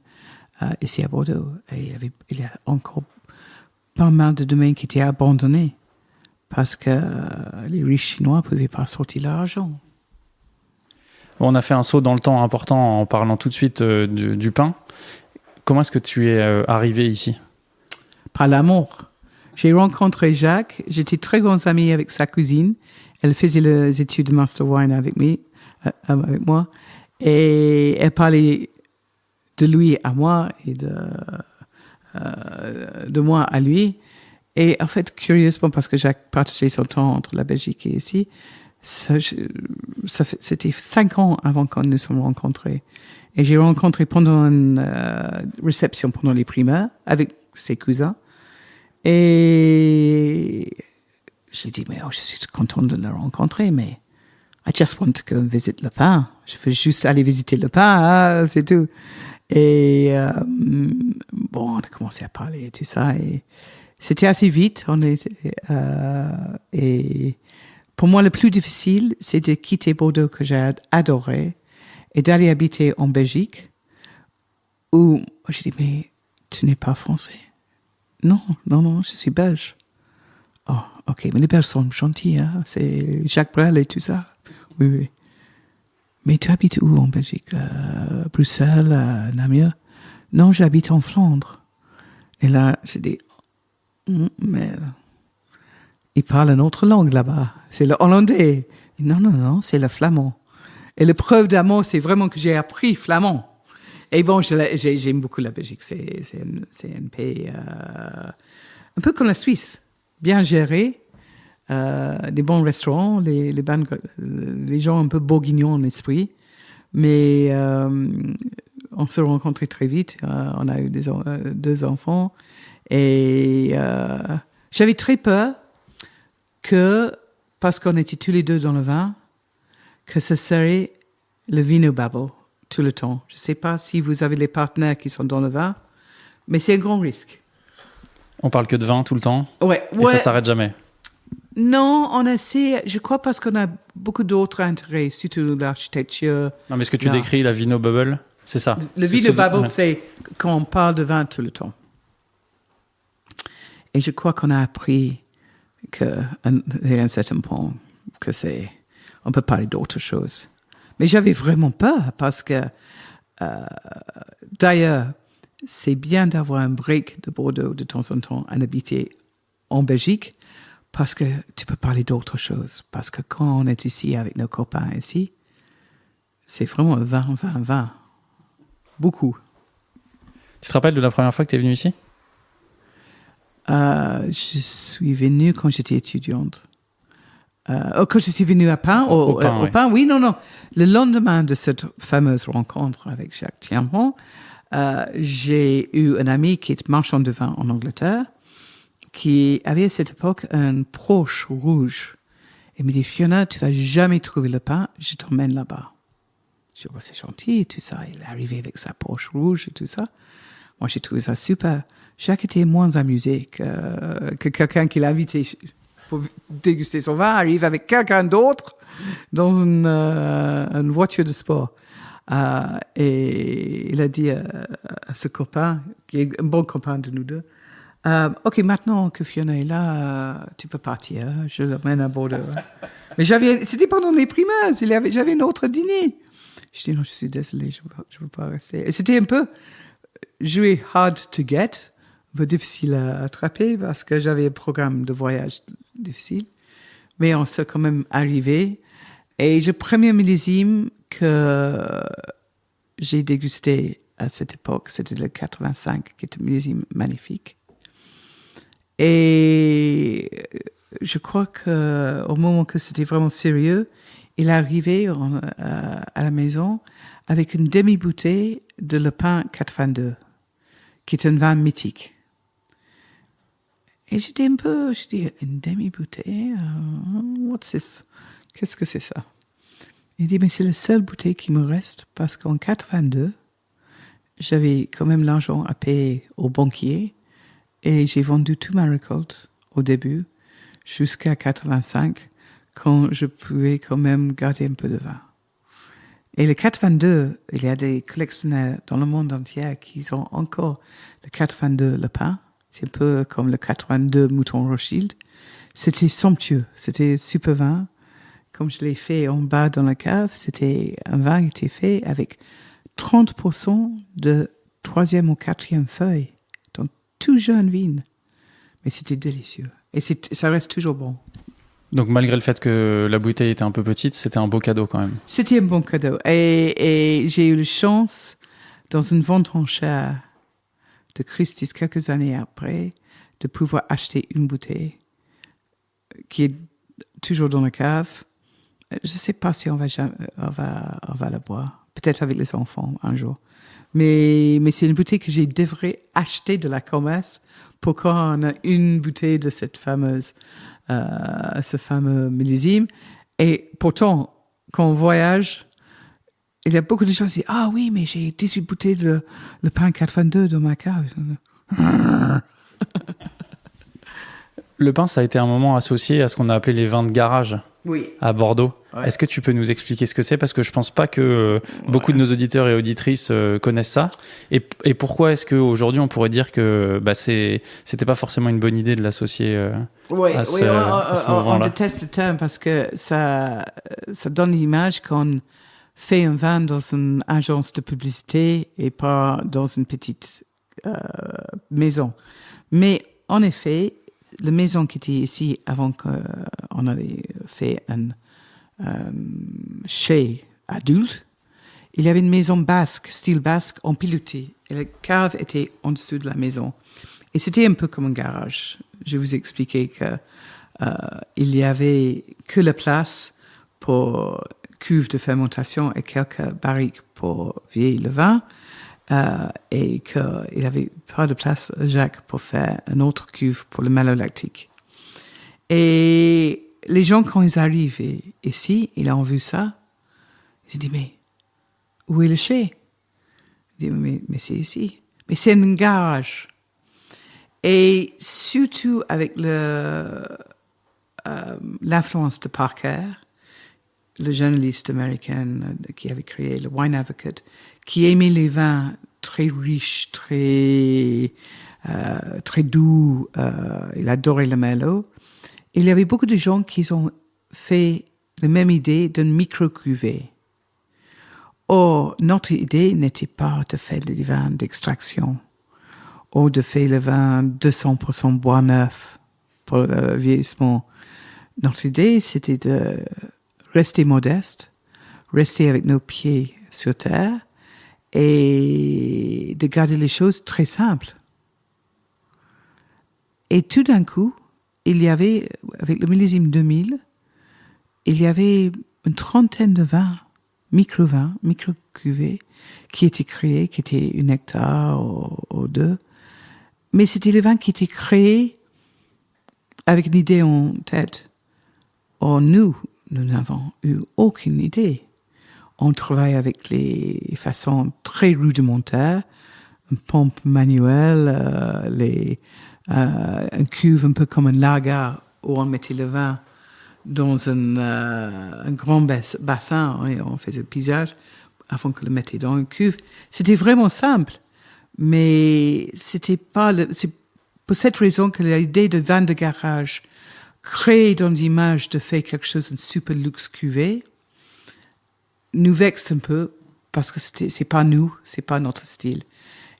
ici à Bordeaux. Et il y a encore pas mal de domaines qui étaient abandonnés parce que les riches chinois ne pouvaient pas sortir l'argent. On a fait un saut dans le temps important en parlant tout de suite du pain. Comment est-ce que tu es arrivé ici ? Par l'amour. J'ai rencontré Jacques. J'étais très bons amis avec sa cousine. Elle faisait les études de Master Wine avec moi. Et elle parlait de lui à moi et de moi à lui. Et en fait, curieusement, parce que j'ai partagé son temps entre la Belgique et ici, c'était 5 ans avant qu'on nous sommes rencontrés. Et j'ai rencontré pendant une réception pendant les primaires avec ses cousins. Et j'ai dit, mais je suis contente de le rencontrer, mais I just want to go and visit Le Pin. Je veux juste aller visiter Le Pin, c'est tout. Et on a commencé à parler et tout ça. Et c'était assez vite. Et pour moi, le plus difficile, c'est de quitter Bordeaux, que j'ai adoré, et d'aller habiter en Belgique, où j'ai dit, mais tu n'es pas français? Non, je suis belge. Oh, ok, mais les Belges sont gentils, hein? C'est Jacques Brel et tout ça. Oui. Mais tu habites où en Belgique? Bruxelles, Namur? Non, j'habite en Flandre. Et là, j'ai dit, mais ils parlent une autre langue là-bas. C'est le hollandais. Non, c'est le flamand. Et la preuve d'amour, c'est vraiment que j'ai appris flamand. Et bon, j'aime beaucoup la Belgique. C'est un pays un peu comme la Suisse, bien géré, des bons restaurants, les gens un peu bourguignons en esprit. Mais on s'est rencontrés très vite. On a eu 2 enfants. Et j'avais très peur que, parce qu'on était tous les deux dans le vin, que ce serait le vino bubble tout le temps. Je ne sais pas si vous avez les partenaires qui sont dans le vin, mais c'est un grand risque. On parle que de vin tout le temps? Ouais. Et ça s'arrête jamais? Non, on essaie, je crois, parce qu'on a beaucoup d'autres intérêts, surtout l'architecture. Non, mais ce que tu décris, la vino bubble, c'est ça? Le vino bubble, c'est quand on parle de vin tout le temps. Et je crois qu'on a appris qu'à un certain point, on peut parler d'autres choses. Mais j'avais vraiment peur parce que, d'ailleurs, c'est bien d'avoir un break de Bordeaux de temps en temps, en habiter en Belgique, parce que tu peux parler d'autres choses. Parce que quand on est ici avec nos copains ici, c'est vraiment 20. Beaucoup. Tu te rappelles de la première fois que tu es venue ici? Je suis venue quand j'étais étudiante. Quand je suis venue à Pin, au Pin, oui, non. Le lendemain de cette fameuse rencontre avec Jacques Thiamont, j'ai eu un ami qui est marchand de vin en Angleterre, qui avait à cette époque un Porsche rouge. Il me dit, Fiona, tu vas jamais trouver le pain, je t'emmène là-bas. Je dis, oh, c'est gentil et tout ça. Il est arrivé avec sa Porsche rouge et tout ça. Moi, j'ai trouvé ça super. Jacques était moins amusé que quelqu'un qui l'a invité pour déguster son vin, arrive avec quelqu'un d'autre dans une voiture de sport. Et il a dit à ce copain, qui est un bon copain de nous deux, ok, maintenant que Fiona est là, tu peux partir. Je l'emmène à Bordeaux. Mais c'était pendant les primaires. J'avais un autre dîner. Je dis non, je suis désolé, je ne veux pas rester. Et c'était un peu jouer hard to get, un peu difficile à attraper parce que j'avais un programme de voyage difficile. Mais on s'est quand même arrivé. Et le premier millésime que j'ai dégusté à cette époque, c'était le 85, qui est un millésime magnifique. Et je crois qu'au moment que c'était vraiment sérieux, il est arrivé à la maison avec une demi-bouteille de Le Pin 82, qui est un vin mythique. Et j'ai dit, une demi-bouteille, what's this? Qu'est-ce que c'est ça? Il dit, mais c'est la seule bouteille qui me reste parce qu'en 82, j'avais quand même l'argent à payer au banquier et j'ai vendu toute ma récolte au début jusqu'à 85 quand je pouvais quand même garder un peu de vin. Et le 82, il y a des collectionneurs dans le monde entier qui ont encore le 82 Le Pin. C'est un peu comme le 82 Mouton Rothschild. C'était somptueux, c'était super vin. Comme je l'ai fait en bas dans la cave, c'était un vin qui était fait avec 30% de 3e ou 4e feuille. Donc, tout jeune vin. Mais c'était délicieux. Et ça reste toujours bon. Donc, malgré le fait que la bouteille était un peu petite, c'était un beau cadeau quand même. C'était un bon cadeau. Et j'ai eu la chance dans une vente en chair de Christie's quelques années après, de pouvoir acheter une bouteille qui est toujours dans la cave. Je ne sais pas si on va la boire. Peut-être avec les enfants un jour. Mais c'est une bouteille que j'ai devrais acheter de la commerce pour quand on a une bouteille de cette fameuse, ce fameux millésime. Et pourtant, quand on voyage, il y a beaucoup de gens qui disent « Ah oui, mais j'ai 18 bouteilles de le pain 82 dans ma cave. » Le pain, ça a été un moment associé à ce qu'on a appelé les vins de garage à Bordeaux. Ouais. Est-ce que tu peux nous expliquer ce que c'est? Parce que je pense pas que beaucoup de nos auditeurs et auditrices connaissent ça. Et pourquoi est-ce qu'aujourd'hui on pourrait dire que c'était pas forcément une bonne idée de l'associer à ce on moment-là? déteste le terme parce que ça donne l'image qu'on fait un vin dans une agence de publicité et pas dans une petite maison. Mais en effet, la maison qui était ici avant qu'on avait fait un chez adulte, il y avait une maison basque, style basque, en piloté. Et la cave était en dessous de la maison. Et c'était un peu comme un garage. Je vais vous expliquer que il y avait que la place pour cuve de fermentation et quelques barriques pour vieillir le vin. Et qu'il n'avait pas de place, Jacques, pour faire une autre cuve pour le malolactique. Et les gens, quand ils arrivent ici, ils ont vu ça, ils se disent, mais où est le chai? Ils disent, mais c'est ici. Mais c'est un garage. Et surtout avec l'influence de Parker, le journaliste américain qui avait créé le Wine Advocate, qui aimait les vins très riches, très doux. Il adorait le Merlot. Il y avait beaucoup de gens qui ont fait la même idée d'une micro-cuvée. Or, notre idée n'était pas de faire des vins d'extraction ou de faire le vin 200% bois neuf pour le vieillissement. Notre idée, c'était de rester modeste, rester avec nos pieds sur terre et de garder les choses très simples. Et tout d'un coup, il y avait, avec le millésime 2000, il y avait une trentaine de vins, micro-vins, micro-cuvées, qui étaient créés, qui étaient 1 hectare ou 2. Mais c'était les vins qui étaient créés avec une idée en tête. Or, nous n'avons eu aucune idée. On travaille avec les façons très rudimentaires, une pompe manuelle, un cuve un peu comme un lager où on mettait le vin dans un grand bassin et on faisait le pisage avant qu'on le mette dans une cuve. C'était vraiment simple, mais c'était pas c'est pour cette raison que l'idée de vin de garage créée dans l'image de faire quelque chose de super luxe cuvée nous vexe un peu parce que c'est pas nous, c'est pas notre style.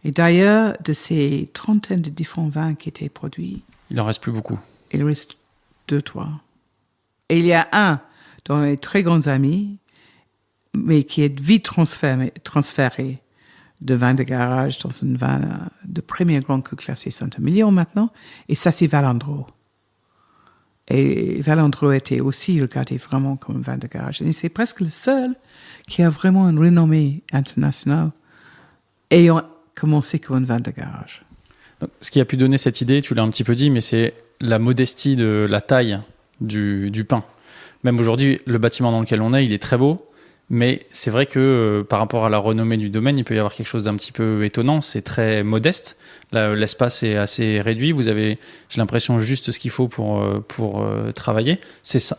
Et d'ailleurs, de ces trentaines de différents vins qui étaient produits, il en reste plus beaucoup. Il reste 2, 3. Et il y a un dans les très grands amis, mais qui est vite transféré de vin de garage dans une vin de premier grand cru classé Saint-Emilion maintenant. Et ça, c'est Valandro. Et Valandro était aussi regardé vraiment comme un vin de garage. Et c'est presque le seul qui a vraiment une renommée internationale ayant commencé comme un vin de garage. Donc, ce qui a pu donner cette idée, tu l'as un petit peu dit, mais c'est la modestie de la taille du pain. Même aujourd'hui, le bâtiment dans lequel on est, il est très beau, mais c'est vrai que par rapport à la renommée du domaine, il peut y avoir quelque chose d'un petit peu étonnant. C'est très modeste. Là, l'espace est assez réduit. Vous avez, j'ai l'impression, juste ce qu'il faut pour travailler.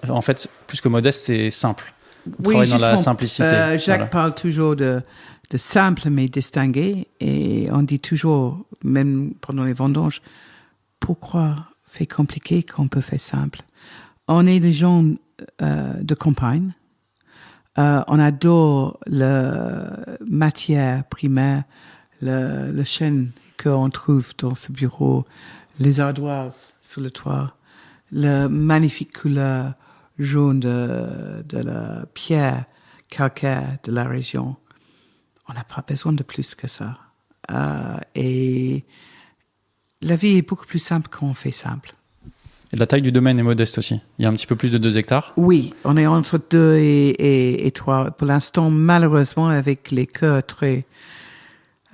En fait, plus que modeste, c'est simple. Vous travaillez dans la simplicité. Jacques parle toujours de simple mais distingué, et on dit toujours, même pendant les vendanges, pourquoi faire compliqué quand on peut faire simple? On est des gens de campagne. On adore la matière primaire, le chêne qu'on trouve dans ce bureau, les ardoises sur le toit, la magnifique couleur jaune de la pierre calcaire de la région. on n'a pas besoin de plus que ça. Et la vie est beaucoup plus simple quand on fait simple. Et la taille du domaine est modeste aussi. Il y a un petit peu plus de 2 hectares. Oui, on est entre 2 et 3. Pour l'instant, malheureusement, avec les cœurs très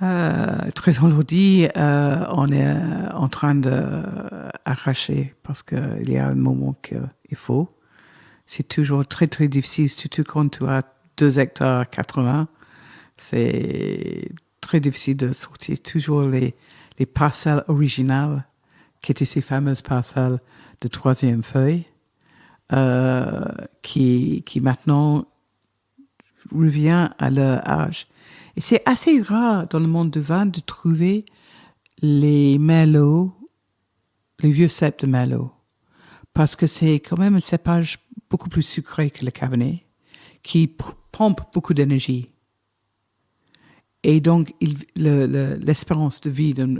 enlourdis, on est en train d'arracher parce qu'il y a un moment qu'il faut. C'est toujours très, très difficile, surtout quand tu as 2 hectares 80. C'est très difficile de sortir toujours les parcelles originales, qui étaient ces fameuses parcelles de 3e feuille, qui maintenant revient à leur âge. Et c'est assez rare dans le monde du vin de trouver les merlots, les vieux cèpes de merlot, parce que c'est quand même un cépage beaucoup plus sucré que le cabernet, qui pompe beaucoup d'énergie. Et donc, l'espérance de vie d'un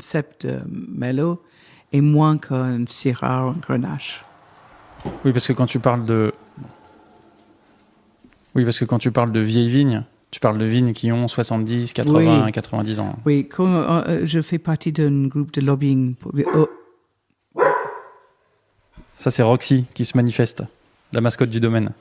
cep de merlot est moins qu'un syrah ou un grenache. Oui, parce que quand tu parles de vieilles vignes, tu parles de vignes qui ont 70, 80, Oui. 90 ans. Oui, quand je fais partie d'un groupe de lobbying. Ça, c'est Roxy qui se manifeste, la mascotte du domaine.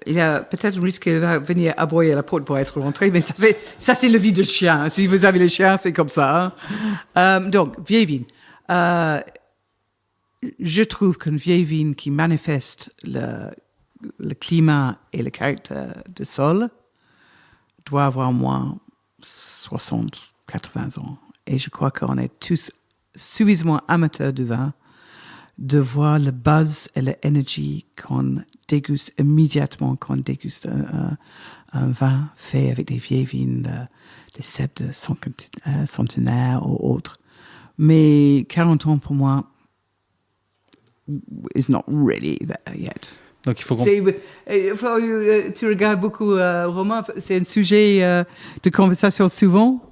Il y a peut-être un risque qu'il va venir aboyer à la porte pour être rentré, mais ça c'est le vie de chien. Si vous avez les chiens, c'est comme ça. Donc, vieille vigne. Je trouve qu'une vieille vigne qui manifeste le climat et le caractère du sol doit avoir au moins 60, 80 ans. Et je crois qu'on est tous suffisamment amateurs du vin de voir le buzz et l'énergie qu'on déguste immédiatement quand on déguste un vin fait avec des vieilles vignes, des cèpes de centenaire ou autres. Mais 40 ans pour moi is not really there yet. Donc il faut Tu regardes beaucoup Romain, c'est un sujet de conversation souvent.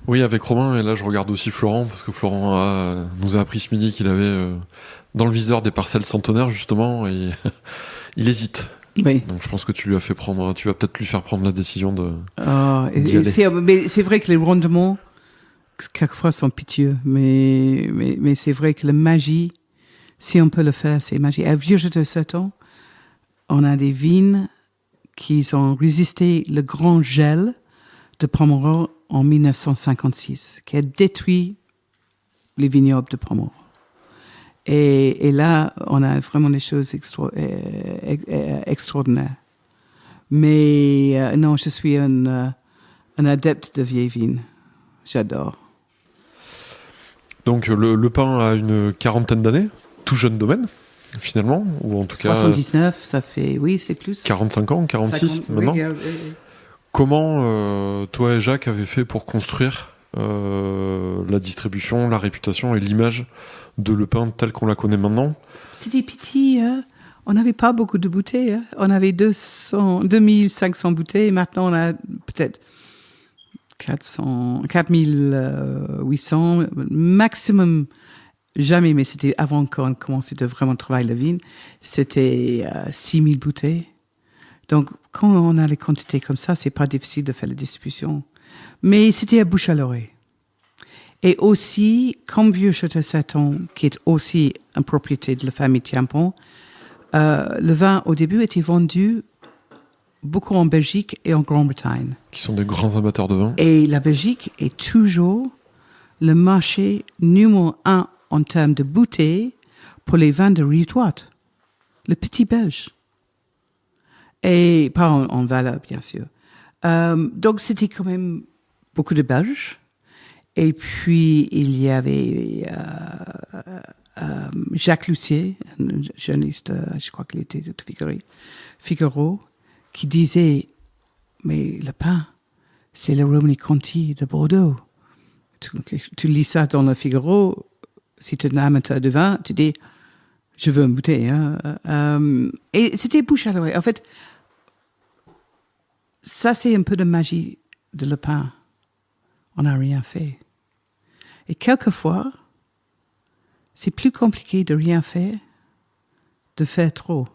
Oui, avec Romain, et là je regarde aussi Florent, parce que Florent nous a appris ce midi qu'il avait dans le viseur des parcelles centenaires, justement, et il hésite. Oui. Donc je pense que tu vas peut-être lui faire prendre la décision de... Mais c'est vrai que les rendements, quelquefois, sont pitiés, mais c'est vrai que la magie, si on peut le faire, c'est magie. À Vierge de 7 ans, on a des vignes qui ont résisté le grand gel de Pomerol en 1956, qui a détruit les vignobles de Pomerol. Et là, on a vraiment des choses extraordinaires. Mais non, je suis un adepte de vieilles vignes. J'adore. Donc le pain a une 40aine d'années, tout jeune domaine, finalement, ou en tout 79, ça fait, oui, c'est plus. 45 ans, 46 50, maintenant. oui. Comment toi et Jacques avez fait pour construire la distribution, la réputation et l'image de Le Pin telle qu'on la connaît maintenant? C'était petit, hein. On n'avait pas beaucoup de bouteilles. Hein. On avait 2500 bouteilles. Maintenant, on a peut-être 4800 maximum. Jamais, mais c'était avant qu'on commençait de vraiment travailler la vigne. C'était 6000 bouteilles. Donc, quand on a les quantités comme ça, c'est pas difficile de faire la distribution. Mais c'était à bouche à l'oreille. Et aussi, comme Vieux Château Saton, qui est aussi une propriété de la famille Tiampon, le vin, au début, était vendu beaucoup en Belgique et en Grande-Bretagne. Qui sont des grands amateurs de vin. Et la Belgique est toujours le marché numéro 1 en termes de bouteilles pour les vins de rive droite. Le petit belge. Et pas en valeur, bien sûr. Donc, c'était quand même beaucoup de Belges. Et puis, il y avait Jacques Lussier, un journaliste, je crois qu'il était de Figaro, qui disait, mais le pain, c'est le Romanée-Conti de Bordeaux. Tu lis ça dans le Figaro, si tu es un amateur de vin, tu dis, je veux une bouteille. Hein. Et c'était bouche à l'oreille. En fait, ça, c'est un peu de magie de le pain. On n'a rien fait. Et quelquefois, c'est plus compliqué de rien faire, de faire trop.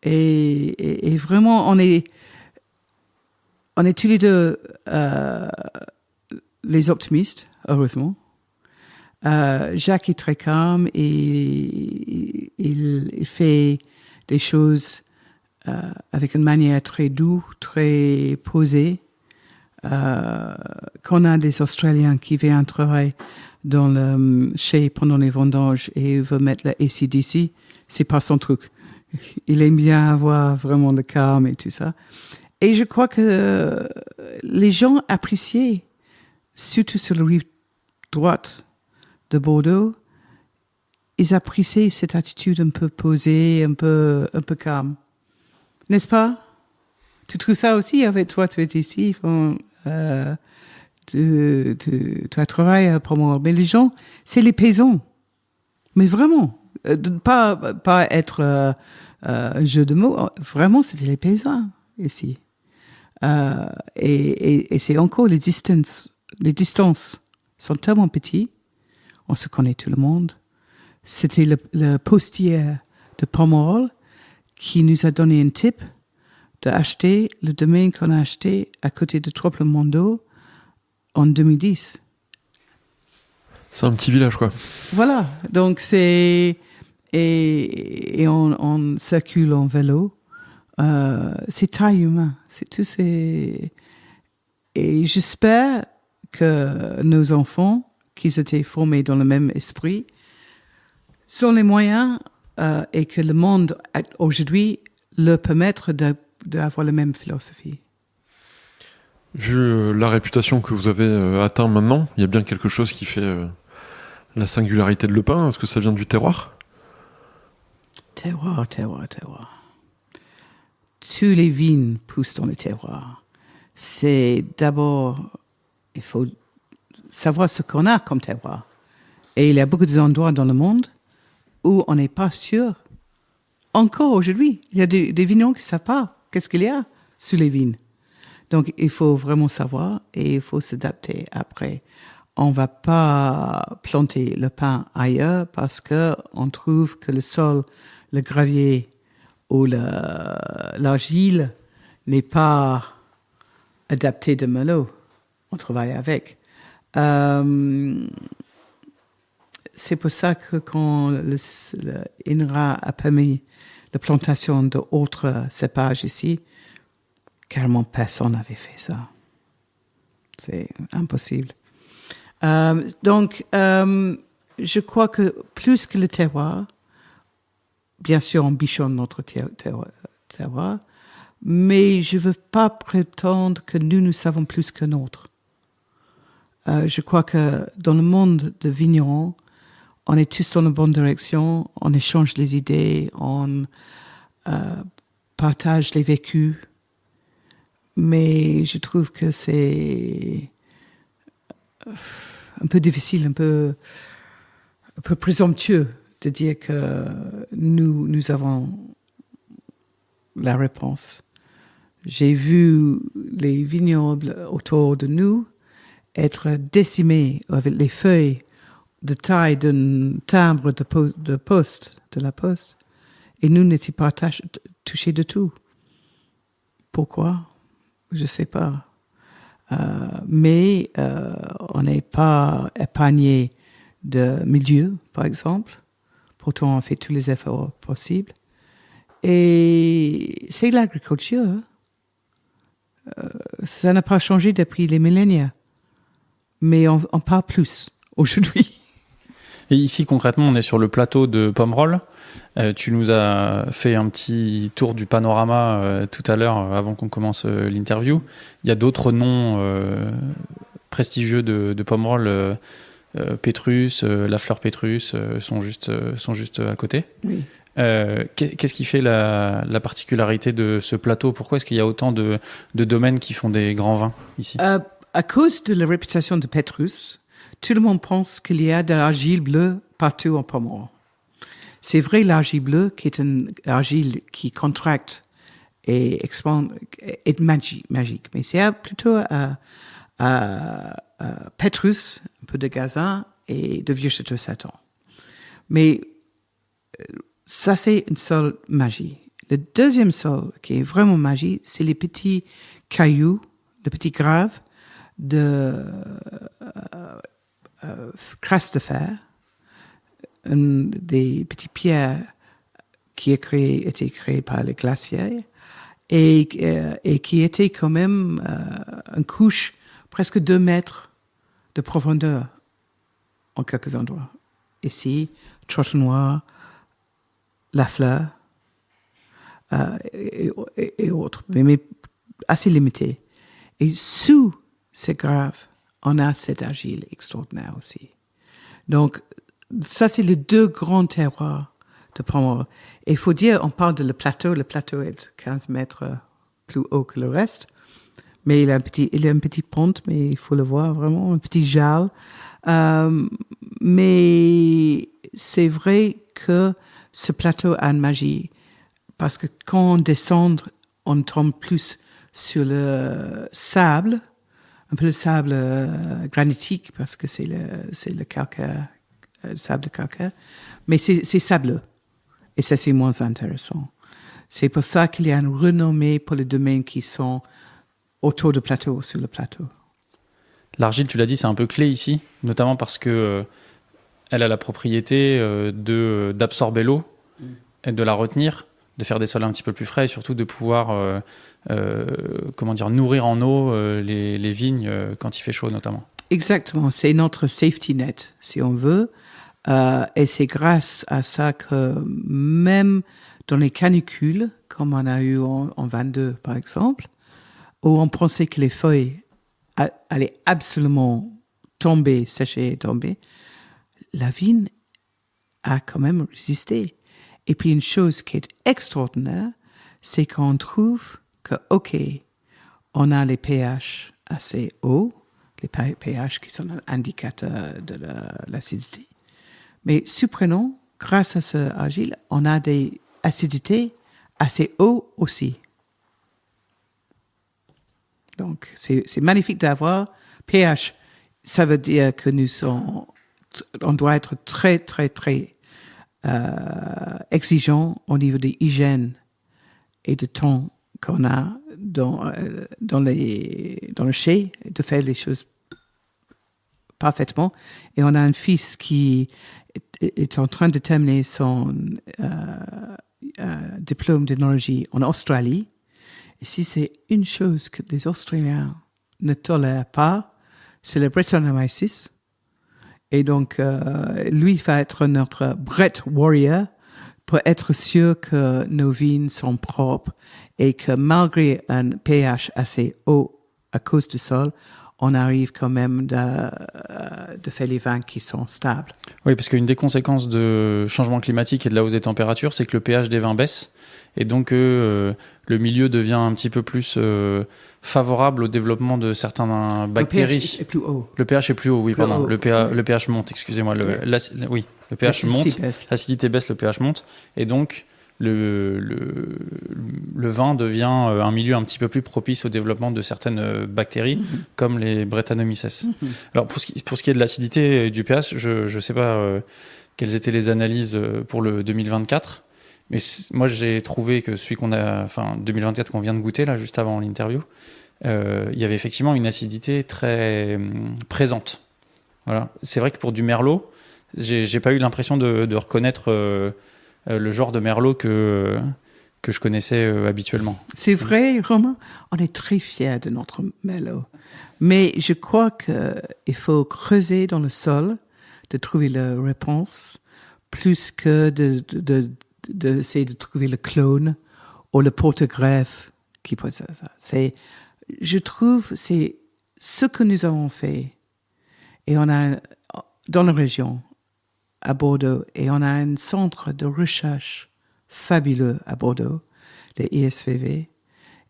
Et vraiment, on est tous les deux les optimistes, heureusement. Jacques est très calme et il fait des choses avec une manière très douce, très posée. Quand on a des Australiens qui viennent travailler dans le chez pendant les vendanges et veulent mettre la AC/DC, c'est pas son truc. Il aime bien avoir vraiment le calme et tout ça. Et je crois que les gens appréciaient, surtout sur la rive droite de Bordeaux, ils appréciaient cette attitude un peu posée, un peu calme. N'est-ce pas? Tu trouves ça aussi avec toi? Tu es ici, tu as travaillé à Pomerol. Mais les gens, c'est les paysans. Mais vraiment, pas être un jeu de mots. Vraiment, c'était les paysans ici. Et c'est encore les distances. Les distances sont tellement petites. On se connaît tout le monde. C'était le postier de Pomerol qui nous a donné un tip d'acheter le domaine qu'on a acheté à côté de Tropplemondo en 2010. C'est un petit village, quoi. Voilà, donc c'est... Et on circule en vélo. C'est taille humaine, c'est tout. Et j'espère que nos enfants, qui étaient formés dans le même esprit, sont les moyens et que le monde aujourd'hui leur permettre d'avoir la même philosophie. Vu la réputation que vous avez atteint maintenant, il y a bien quelque chose qui fait la singularité de Le Pin. Est-ce que ça vient du terroir ? Terroir. Tous les vignes poussent dans le terroir. C'est d'abord, il faut savoir ce qu'on a comme terroir. Et il y a beaucoup d'endroits dans le monde où on n'est pas sûr. Encore aujourd'hui, il y a des vignerons qui ne savent pas qu'est-ce qu'il y a sous les vignes. Donc, il faut vraiment savoir et il faut s'adapter après. On ne va pas planter le pin ailleurs parce qu'on trouve que le sol, le gravier ou l'argile n'est pas adapté de Merlot. On travaille avec. C'est pour ça que quand le INRA a permis la plantation d'autres cépages ici, carrément personne n'avait fait ça. C'est impossible. Donc, je crois que plus que le terroir, bien sûr, on bichonne notre terroir, mais je ne veux pas prétendre que nous savons plus qu'un autre. Je crois que dans le monde de vignerons, on est tous dans la bonne direction, on échange les idées, on partage les vécus, mais je trouve que c'est un peu difficile, un peu présomptueux de dire que nous avons la réponse. J'ai vu les vignobles autour de nous être décimés avec les feuilles de taille d'un timbre de poste, de la poste, et nous n'étions pas touchés de tout. Pourquoi? Je ne sais pas. Mais on n'est pas épargné de milieu, par exemple. Pourtant, on fait tous les efforts possibles. Et c'est l'agriculture. Ça n'a pas changé depuis les millénaires. Mais on parle plus aujourd'hui. Et ici, concrètement, on est sur le plateau de Pomerol. Tu nous as fait un petit tour du panorama tout à l'heure, avant qu'on commence l'interview. Il y a d'autres noms prestigieux de Pomerol. Pétrus, la fleur Pétrus sont juste à côté. Oui. Qu'est-ce qui fait la particularité de ce plateau? Pourquoi est-ce qu'il y a autant de domaines qui font des grands vins ici? À cause de la réputation de Pétrus, tout le monde pense qu'il y a de l'argile bleue partout en Pomerol. C'est vrai, l'argile bleue, qui est une argile qui contracte et expande, est magique. Mais c'est plutôt Pétrus, un peu de Gazin et de Vieux Château Satan. Mais ça, c'est une seule magie. Le deuxième sol qui est vraiment magique, c'est les petits cailloux, les petits graves de crasse de fer, des petites pierres qui étaient créées par les glaciers et qui étaient quand même une couche presque 2 mètres de profondeur en quelques endroits. Ici, Trottoir, La Fleur et autres, mais assez limité. Et sous ces graves, on a cette argile extraordinaire aussi. Donc, ça, c'est les 2 grands terroirs de Pomerol. Et il faut dire, on parle de le plateau est 15 mètres plus haut que le reste, mais il a une petite pente, mais il faut le voir vraiment, un petit jarle. Mais c'est vrai que ce plateau a une magie, parce que quand on descend, on tombe plus sur le sable, un peu le sable granitique, parce que c'est le calcaire, sable de calcaire, mais c'est sableux. Et ça, c'est moins intéressant. C'est pour ça qu'il y a une renommée pour les domaines qui sont autour du plateau, sur le plateau. L'argile, tu l'as dit, c'est un peu clé ici, notamment parce que elle a la propriété d'absorber l'eau et de la retenir, de faire des sols un petit peu plus frais et surtout de pouvoir nourrir en eau les vignes quand il fait chaud notamment. Exactement, c'est notre safety net, si on veut. Et c'est grâce à ça que même dans les canicules, comme on a eu en 22 par exemple, où on pensait que les feuilles allaient absolument sécher et tomber, la vigne a quand même résisté. Et puis une chose qui est extraordinaire, c'est qu'on trouve que, OK, on a les pH assez hauts, les pH qui sont un indicateur de l'acidité. Mais supprenons, grâce à ce argile, on a des acidités assez hautes aussi. Donc, c'est magnifique d'avoir pH. Ça veut dire que on doit être très, très, très exigeant au niveau de l'hygiène et du temps qu'on a dans le chai, de faire les choses parfaitement. Et on a un fils qui est en train de terminer son diplôme d'œnologie en Australie. Et si c'est une chose que les Australiens ne tolèrent pas, c'est le Brettanomyces. Et donc, lui va être notre Brett Warrior pour être sûr que nos vignes sont propres et que malgré un pH assez haut à cause du sol, on arrive quand même de faire les vins qui sont stables. Oui, parce qu'une des conséquences de changement climatique et de la hausse des températures, c'est que le pH des vins baisse et donc le milieu devient un petit peu plus favorable au développement de certaines bactéries. Le pH est plus haut. Le pH est plus haut, oui, Plus pardon. haut. Le pH monte, excusez-moi. Le pH monte, baisse. l'acidité baisse, le pH monte et donc le vin devient un milieu un petit peu plus propice au développement de certaines bactéries, comme les Brettanomyces. Alors, pour ce qui est de l'acidité et du pH, je ne sais pas quelles étaient les analyses pour le 2024, mais moi, j'ai trouvé que celui 2024 qu'on vient de goûter, là, juste avant l'interview, il y avait effectivement une acidité très présente. Voilà. C'est vrai que pour du Merlot, j'ai pas eu l'impression de reconnaître le genre de Merlot que je connaissais habituellement. C'est vrai, Romain, on est très fiers de notre Merlot. Mais je crois qu'il faut creuser dans le sol, de trouver la réponse, plus que d'essayer de trouver le clone ou le porte-greffe qui peut ça. Je trouve c'est ce que nous avons fait. Et on a, dans la région, à Bordeaux, et on a un centre de recherche fabuleux à Bordeaux, les ISVV,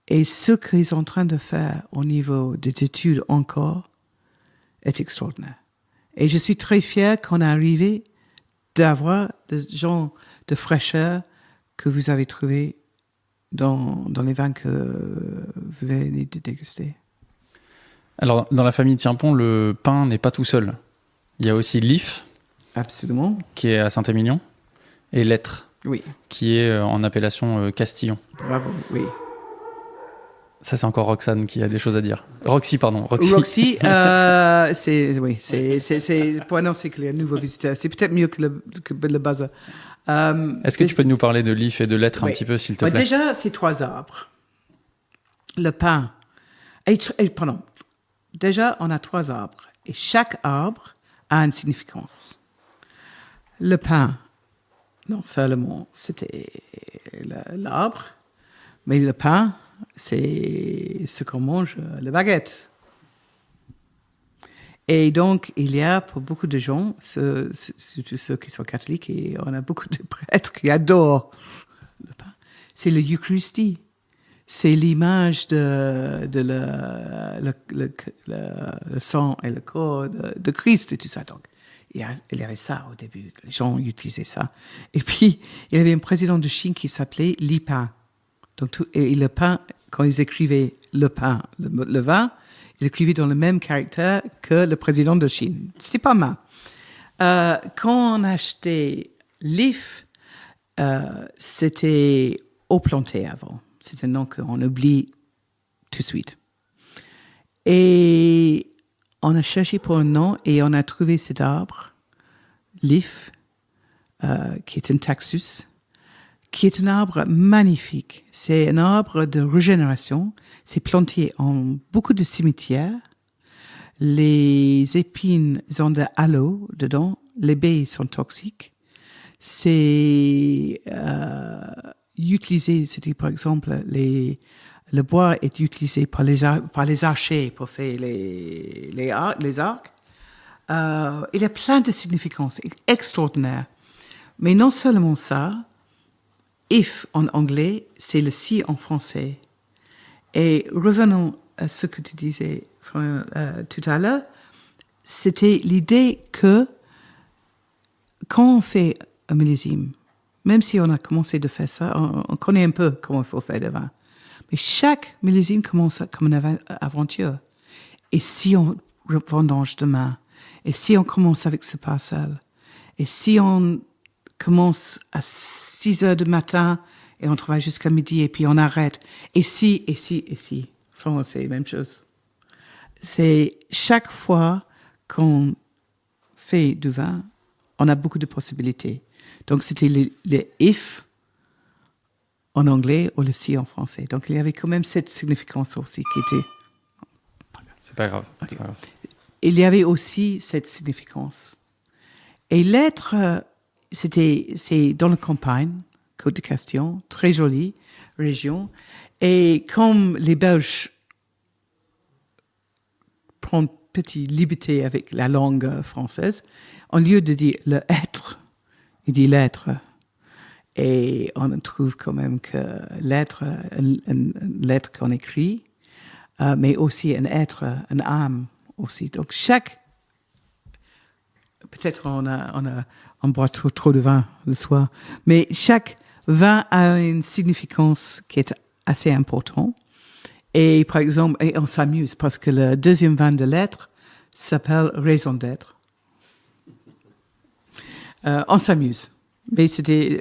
et ce qu'ils sont en train de faire au niveau des études encore est extraordinaire. Et je suis très fier qu'on a arrivé d'avoir le genre de fraîcheur que vous avez trouvé dans les vins que vous venez de déguster. Alors, dans la famille Tiens-Pont, le pain n'est pas tout seul. Il y a aussi l'IF, Absolument. qui est à Saint-Émilion, et l'être. Oui, qui est en appellation Castillon. bravo, oui. Ça, c'est encore Roxane qui a des choses à dire. Roxy. Roxy, pour annoncer que les nouveaux visiteurs, c'est peut-être mieux que le buzzer. Est-ce que tu peux nous parler de l'if et de l'être un petit peu, s'il te plaît? Déjà, c'est 3 arbres. Le pin. Pardon. Déjà, on a 3 arbres. Et chaque arbre a une significance. Le pin, non seulement c'était l'arbre, mais le pain, c'est ce qu'on mange, la baguette. Et donc, il y a pour beaucoup de gens, surtout ceux qui sont catholiques, et on a beaucoup de prêtres qui adorent le pain, c'est l'Eucharistie. C'est l'image de le sang et le corps de Christ et tout ça. Donc, il y avait ça au début. Les gens utilisaient ça. Et puis, il y avait un président de Chine qui s'appelait Li Peng. Donc, et le pain, quand ils écrivaient le pain, le vin, ils écrivaient dans le même caractère que le président de Chine. C'était pas mal. Quand on achetait l'if, c'était eau plantée avant. C'est un nom qu'on oublie tout de suite. Et on a cherché pour un nom et on a trouvé cet arbre, l'if, qui est un taxus, qui est un arbre magnifique. C'est un arbre de régénération. C'est planté en beaucoup de cimetières. Les épines ont de halo dedans. Les baies sont toxiques. C'est utilisé, c'était par exemple, le bois est utilisé par les archers pour faire les arcs. Il y a plein de significances extraordinaires. Mais non seulement ça, if en anglais, c'est le si en français. Et revenons à ce que tu disais tout à l'heure, c'était l'idée que quand on fait un millésime, même si on a commencé de faire ça, on connaît un peu comment il faut faire le vin. Mais chaque millésime commence comme une aventure. Et si on vendange demain, et si on commence avec ce parcelle, et si on commence à 6 heures du matin, et on travaille jusqu'à midi, et puis on arrête, et si. Franchement, c'est la même chose. C'est chaque fois qu'on fait du vin, on a beaucoup de possibilités. Donc, c'était les if en anglais ou le si en français. Donc, il y avait quand même cette significance aussi qui était... C'est pas grave. Okay. Il y avait aussi cette significance. Et l'être, c'est dans la campagne, Côte de Castillon, très jolie région. Et comme les Belges prennent petite liberté avec la langue française, au lieu de dire le être, il dit l'être. Et on trouve quand même que l'être, une lettre qu'on écrit, mais aussi un être, une âme aussi. Donc peut-être on boit trop de vin le soir, mais chaque vin a une significance qui est assez importante. Et par exemple, et on s'amuse parce que le deuxième vin de l'être s'appelle Raison d'être. On s'amuse. Mais c'était...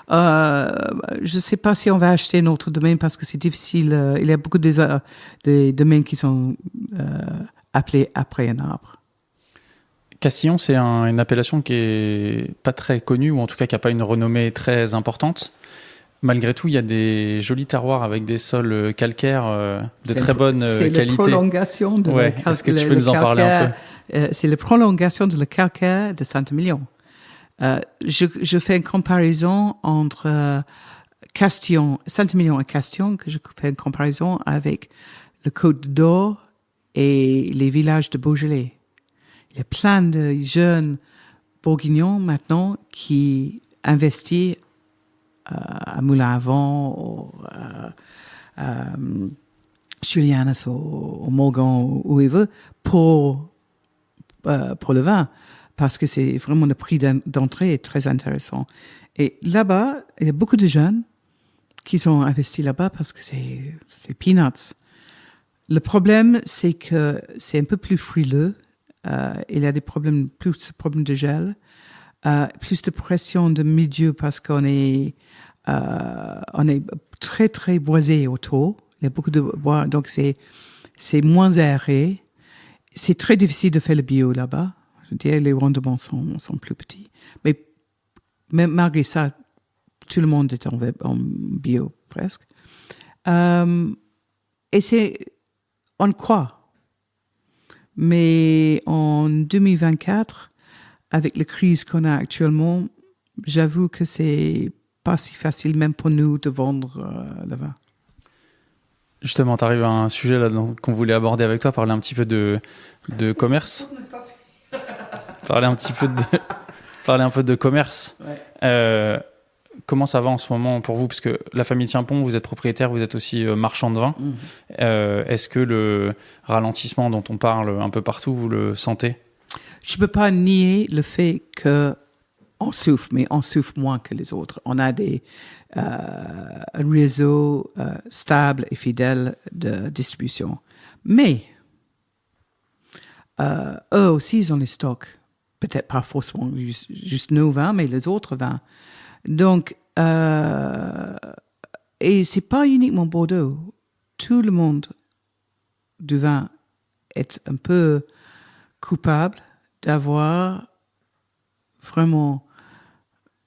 je ne sais pas si on va acheter notre domaine parce que c'est difficile. Il y a beaucoup de domaines qui sont appelés après un arbre. Castillon, c'est une appellation qui est pas très connue, ou en tout cas qui n'a pas une renommée très importante. Malgré tout, il y a des jolis terroirs avec des sols calcaires de très bonne qualité. C'est la prolongation de le calcaire. Est-ce que tu peux nous en parler un peu? C'est la prolongation de le calcaire de Saint-Émilion. Je fais une comparaison entre Castillon, Saint-Émilion et Castillon, que je fais une comparaison avec le Côte d'Or et les villages de Beaujolais. Il y a plein de jeunes bourguignons maintenant qui investissent à Moulin à Vent, à Julianas, au Morgan, où ils veulent, pour le vin. Parce que c'est vraiment le prix d'entrée est très intéressant. Et là-bas, il y a beaucoup de jeunes qui sont investis là-bas parce que c'est peanuts. Le problème, c'est que c'est un peu plus frileux. Il y a plus de problèmes de gel. plus de pression de milieu parce qu'on est très, très boisé autour. Il y a beaucoup de bois, donc c'est moins aéré. C'est très difficile de faire le bio là-bas. Je veux dire, les rendements sont plus petits. Mais malgré ça, tout le monde est en bio presque. Et on croit. Mais en 2024, avec la crise qu'on a actuellement, j'avoue que c'est pas si facile même pour nous de vendre le vin. Justement, tu arrives à un sujet là qu'on voulait aborder avec toi, parler un petit peu de commerce. Parler un peu de commerce. Ouais. Comment ça va en ce moment pour vous? Parce que la famille Tienpont, vous êtes propriétaire, vous êtes aussi marchand de vin. Est-ce que le ralentissement dont on parle un peu partout, vous le sentez? Je ne peux pas nier le fait qu'on souffre, mais on souffre moins que les autres. On a un réseau stable et fidèle de distribution. Mais eux aussi, ils ont les stocks. Peut-être pas forcément juste nos vins, mais les autres vins. Donc, et c'est pas uniquement Bordeaux. Tout le monde du vin est un peu coupable d'avoir vraiment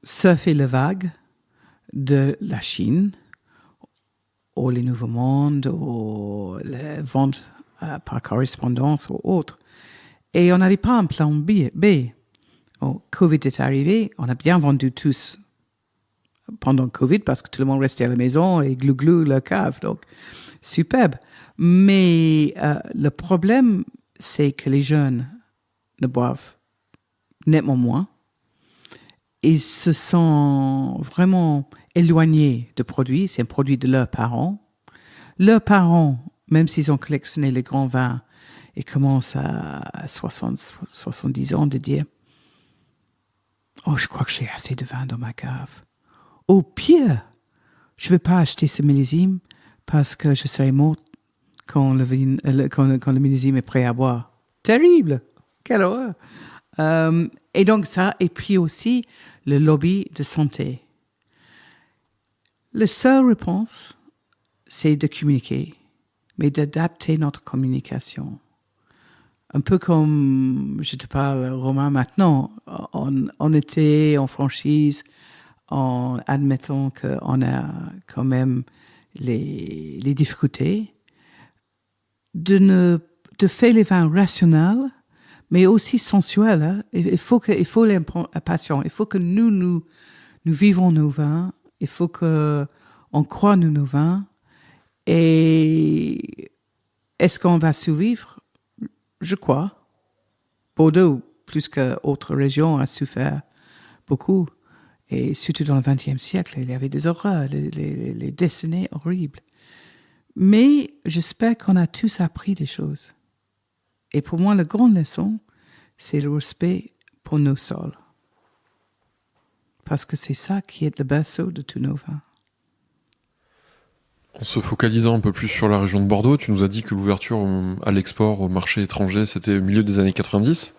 surfé la vague de la Chine, ou les Nouveaux Mondes, ou les ventes par correspondance ou autres. Et on n'avait pas un plan B. Oh, Covid est arrivé, on a bien vendu tous pendant Covid parce que tout le monde restait à la maison et glou la cave. Donc, superbe. Mais le problème, c'est que les jeunes ne boivent nettement moins. Ils se sont vraiment éloignés de produits. C'est un produit de leurs parents. Leurs parents, même s'ils ont collectionné les grands vins, ils commencent à 70 ans de dire « Oh, je crois que j'ai assez de vin dans ma cave. » Au pire, je ne vais pas acheter ce millésime parce que je serai morte quand le millésime est prêt à boire. Terrible! Quelle horreur! Et donc ça, et puis aussi le lobby de santé. La seule réponse, c'est de communiquer, mais d'adapter notre communication. Un peu comme, je te parle, Romain, maintenant, on était en franchise en admettant qu'on a quand même les difficultés de faire les vins rationnels, mais aussi sensuels. Hein. Il faut l'impatience. Il faut que nous vivons nos vins. Il faut qu'on croit en nos vins. Et est-ce qu'on va survivre? Je crois. Bordeaux, plus qu'autres régions, a souffert beaucoup. Et surtout dans le XXe siècle, il y avait des horreurs, les décennies horribles. Mais j'espère qu'on a tous appris des choses. Et pour moi, la grande leçon, c'est le respect pour nos sols. Parce que c'est ça qui est le berceau de tous nos vins. En se focalisant un peu plus sur la région de Bordeaux, tu nous as dit que l'ouverture à l'export, au marché étranger, c'était au milieu des années 90.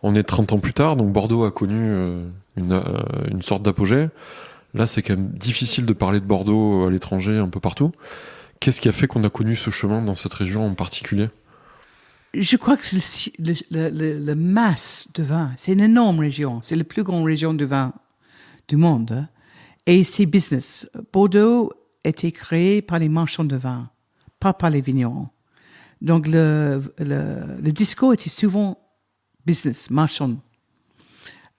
On est 30 ans plus tard, donc Bordeaux a connu une sorte d'apogée. Là, c'est quand même difficile de parler de Bordeaux à l'étranger, un peu partout. Qu'est-ce qui a fait qu'on a connu ce chemin dans cette région en particulier? Je crois que le masse de vin, c'est une énorme région. C'est la plus grande région de vin du monde. Hein. Et c'est business. Bordeaux était créé par les marchands de vin, pas par les vignerons. Donc le discours était souvent business, marchand,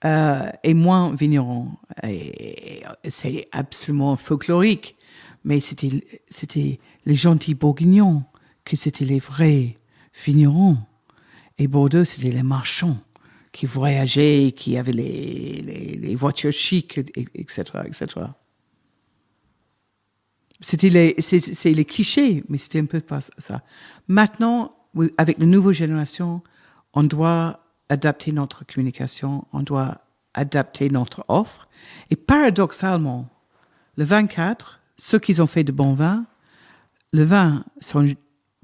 et moins vigneron. Et c'est absolument folklorique, mais c'était les gentils bourguignons que c'était les vrais vignerons. Et Bordeaux, c'était les marchands qui voyageaient, qui avaient les voitures chics, etc., etc. C'est les clichés, mais c'était un peu pas ça. Maintenant, avec la nouvelle génération, on doit adapter notre communication, on doit adapter notre offre. Et paradoxalement, le 24, ceux qui ont fait de bons vins, le vin sont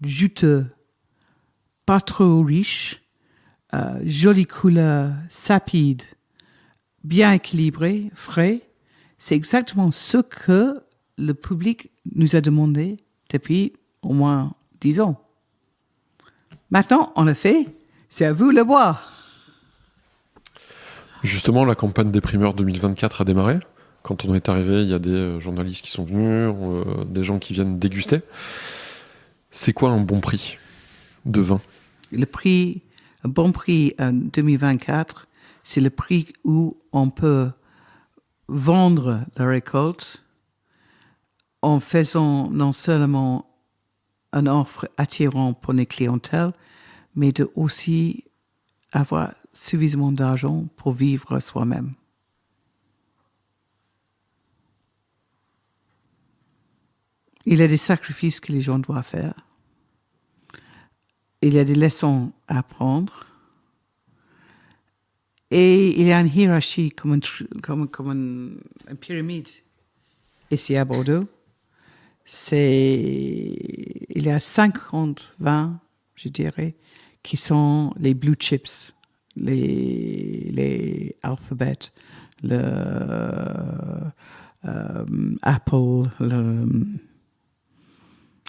juteux, pas trop riches, jolie couleur, sapide, bien équilibré, frais. C'est exactement ce que le public nous a demandé depuis au moins 10 ans. Maintenant, on le fait, c'est à vous de le boire. Justement, la campagne des primeurs 2024 a démarré. Quand on est arrivé, il y a des journalistes qui sont venus, des gens qui viennent déguster. C'est quoi un bon prix de vin? Un bon prix en 2024, c'est le prix où on peut vendre la récolte en faisant non seulement une offre attirante pour les clientèles, mais de aussi avoir suffisamment d'argent pour vivre soi-même. Il y a des sacrifices que les gens doivent faire. Il y a des leçons à apprendre. Et il y a une hiérarchie comme une pyramide ici à Bordeaux. Il y a 50 vins, je dirais, qui sont les blue chips, les Alphabet, le Apple,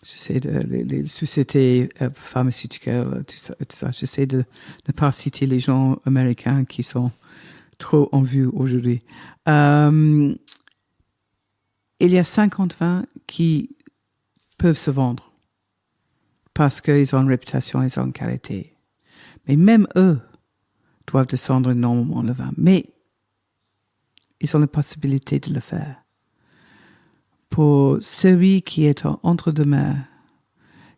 les sociétés pharmaceutiques, tout ça. J'essaie de ne pas citer les gens américains qui sont trop en vue aujourd'hui. Il y a 50 vins qui peuvent se vendre parce qu'ils ont une réputation, ils ont une qualité. Mais même eux doivent descendre énormément le vin. Mais ils ont la possibilité de le faire. Pour celui qui est entre deux mains,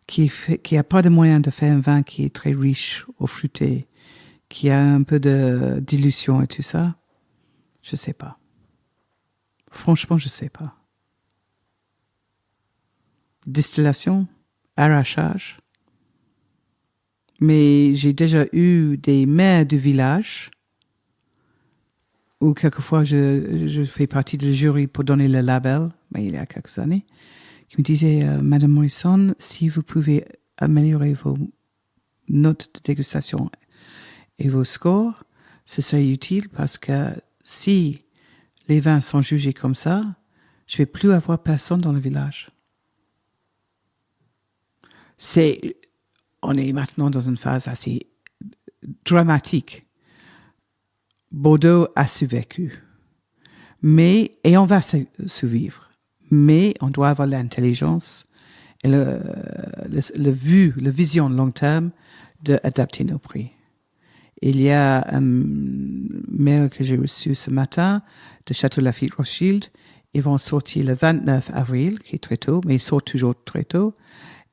qui n'a pas de moyen de faire un vin qui est très riche au fruité, qui a un peu de dilution et tout ça, je ne sais pas. Franchement, je ne sais pas. Distillation, arrachage. Mais j'ai déjà eu des maires du village où quelquefois je fais partie du jury pour donner le label, mais il y a quelques années, qui me disaient Madame Morrison, si vous pouvez améliorer vos notes de dégustation et vos scores, ce serait utile parce que si les vins sont jugés comme ça, je ne vais plus avoir personne dans le village. On est maintenant dans une phase assez dramatique. Bordeaux a survécu. Et on va survivre. Mais on doit avoir l'intelligence et la vision long terme d'adapter nos prix. Il y a un mail que j'ai reçu ce matin de Château Lafite Rothschild. Ils vont sortir le 29 avril, qui est très tôt, mais ils sortent toujours très tôt.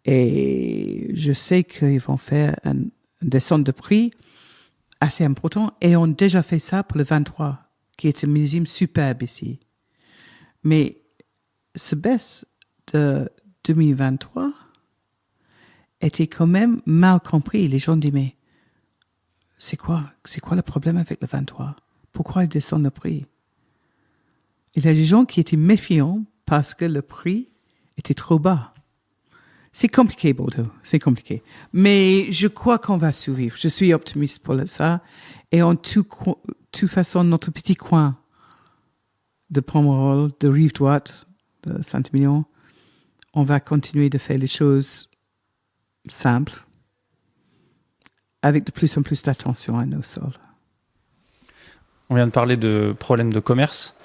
Et je sais qu'ils vont faire une descente de prix assez important, et on a déjà fait ça pour le 23, qui est un millésime superbe ici. Mais ce baisse de 2023 était quand même mal compris. Les gens disent, mais c'est quoi le problème avec le 23? Pourquoi il descend le prix? Il y a des gens qui étaient méfiants parce que le prix était trop bas. C'est compliqué, Bordeaux, c'est compliqué. Mais je crois qu'on va survivre. Je suis optimiste pour ça. Et en toute façon, notre petit coin de Pomerol, de Rive-Droite, de Saint-Emilion, on va continuer de faire les choses simples, avec de plus en plus d'attention à nos sols. On vient de parler de problèmes de commerce,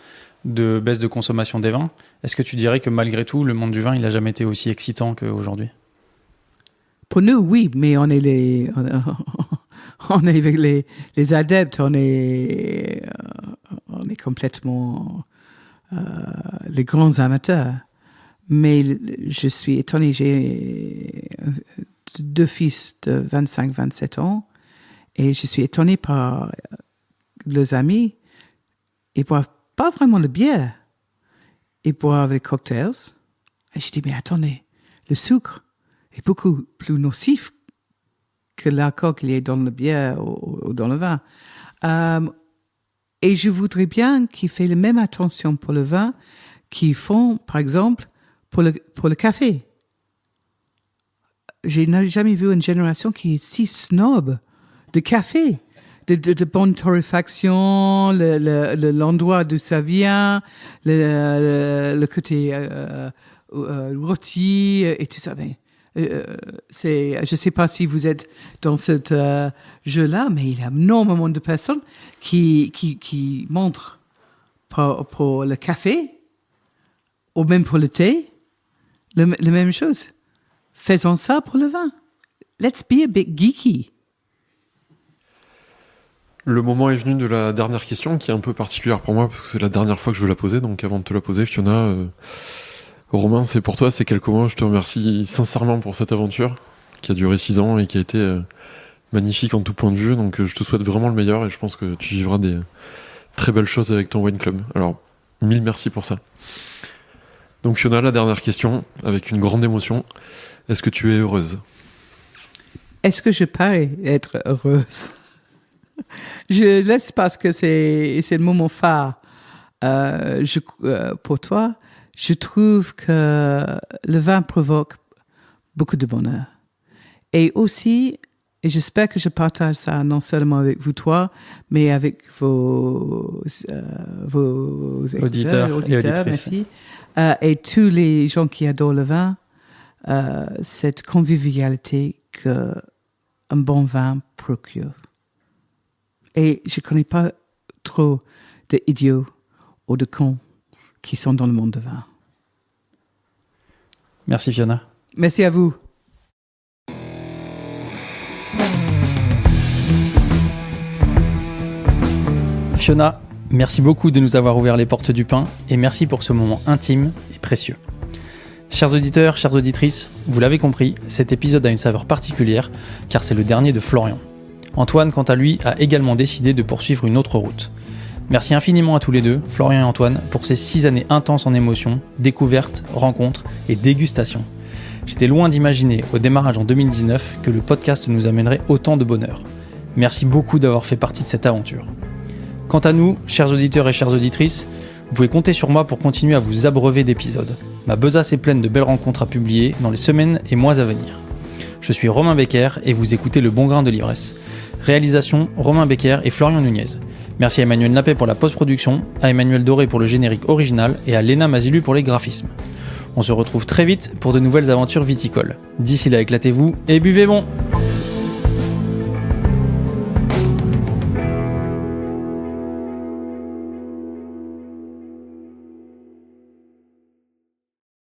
de baisse de consommation des vins. Est-ce que tu dirais que malgré tout, le monde du vin, il n'a jamais été aussi excitant qu'aujourd'hui? Pour nous, oui, mais on est les adeptes, on est complètement les grands amateurs. Mais je suis étonné, j'ai 2 fils de 25-27 ans et je suis étonné par leurs amis. Ils boivent pas vraiment le bière. Ils boivent les cocktails. Et je dis, mais attendez, le sucre est beaucoup plus nocif que l'alcool qu'il y a dans le bière ou dans le vin. Et je voudrais bien qu'ils fassent la même attention pour le vin qu'ils font, par exemple, pour le café. Je n'ai jamais vu une génération qui est si snob de café. de bonne torréfaction, l'endroit d'où ça vient, le côté rôti et tout ça. Mais, je sais pas si vous êtes dans ce jeu-là, mais il y a énormément de personnes qui montrent pour le café ou même pour le thé, la même chose. Faisons ça pour le vin. Let's be a bit geeky. Le moment est venu de la dernière question, qui est un peu particulière pour moi, parce que c'est la dernière fois que je veux la poser. Donc avant de te la poser, Fiona, Romain, c'est pour toi, c'est quelques mots. Je te remercie sincèrement pour cette aventure, qui a duré 6 ans et qui a été magnifique en tout point de vue. Donc je te souhaite vraiment le meilleur, et je pense que tu vivras des très belles choses avec ton wine club. Alors, 1000 merci pour ça. Donc Fiona, la dernière question, avec une grande émotion. Est-ce que tu es heureuse ? Est-ce que je parais être heureuse? Je laisse parce que c'est le moment phare. Pour toi, je trouve que le vin provoque beaucoup de bonheur. Et aussi, et j'espère que je partage ça non seulement avec vous trois, mais avec vos auditeurs et auditrices. Merci. Et tous les gens qui adorent le vin, cette convivialité qu'un bon vin procure. Et je ne connais pas trop d'idiots ou de cons qui sont dans le monde de vin. Merci Fiona. Merci à vous. Fiona, merci beaucoup de nous avoir ouvert les portes du pain et merci pour ce moment intime et précieux. Chers auditeurs, chères auditrices, vous l'avez compris, cet épisode a une saveur particulière car c'est le dernier de Florian. Antoine, quant à lui, a également décidé de poursuivre une autre route. Merci infiniment à tous les deux, Florian et Antoine, pour ces 6 années intenses en émotions, découvertes, rencontres et dégustations. J'étais loin d'imaginer, au démarrage en 2019, que le podcast nous amènerait autant de bonheur. Merci beaucoup d'avoir fait partie de cette aventure. Quant à nous, chers auditeurs et chères auditrices, vous pouvez compter sur moi pour continuer à vous abreuver d'épisodes. Ma besace est pleine de belles rencontres à publier dans les semaines et mois à venir. Je suis Romain Becker et vous écoutez Le Bon Grain de l'Ivresse. Réalisation, Romain Becker et Florian Nunez. Merci à Emmanuel Nappé pour la post-production, à Emmanuel Doré pour le générique original et à Léna Mazilu pour les graphismes. On se retrouve très vite pour de nouvelles aventures viticoles. D'ici là, éclatez-vous et buvez bon!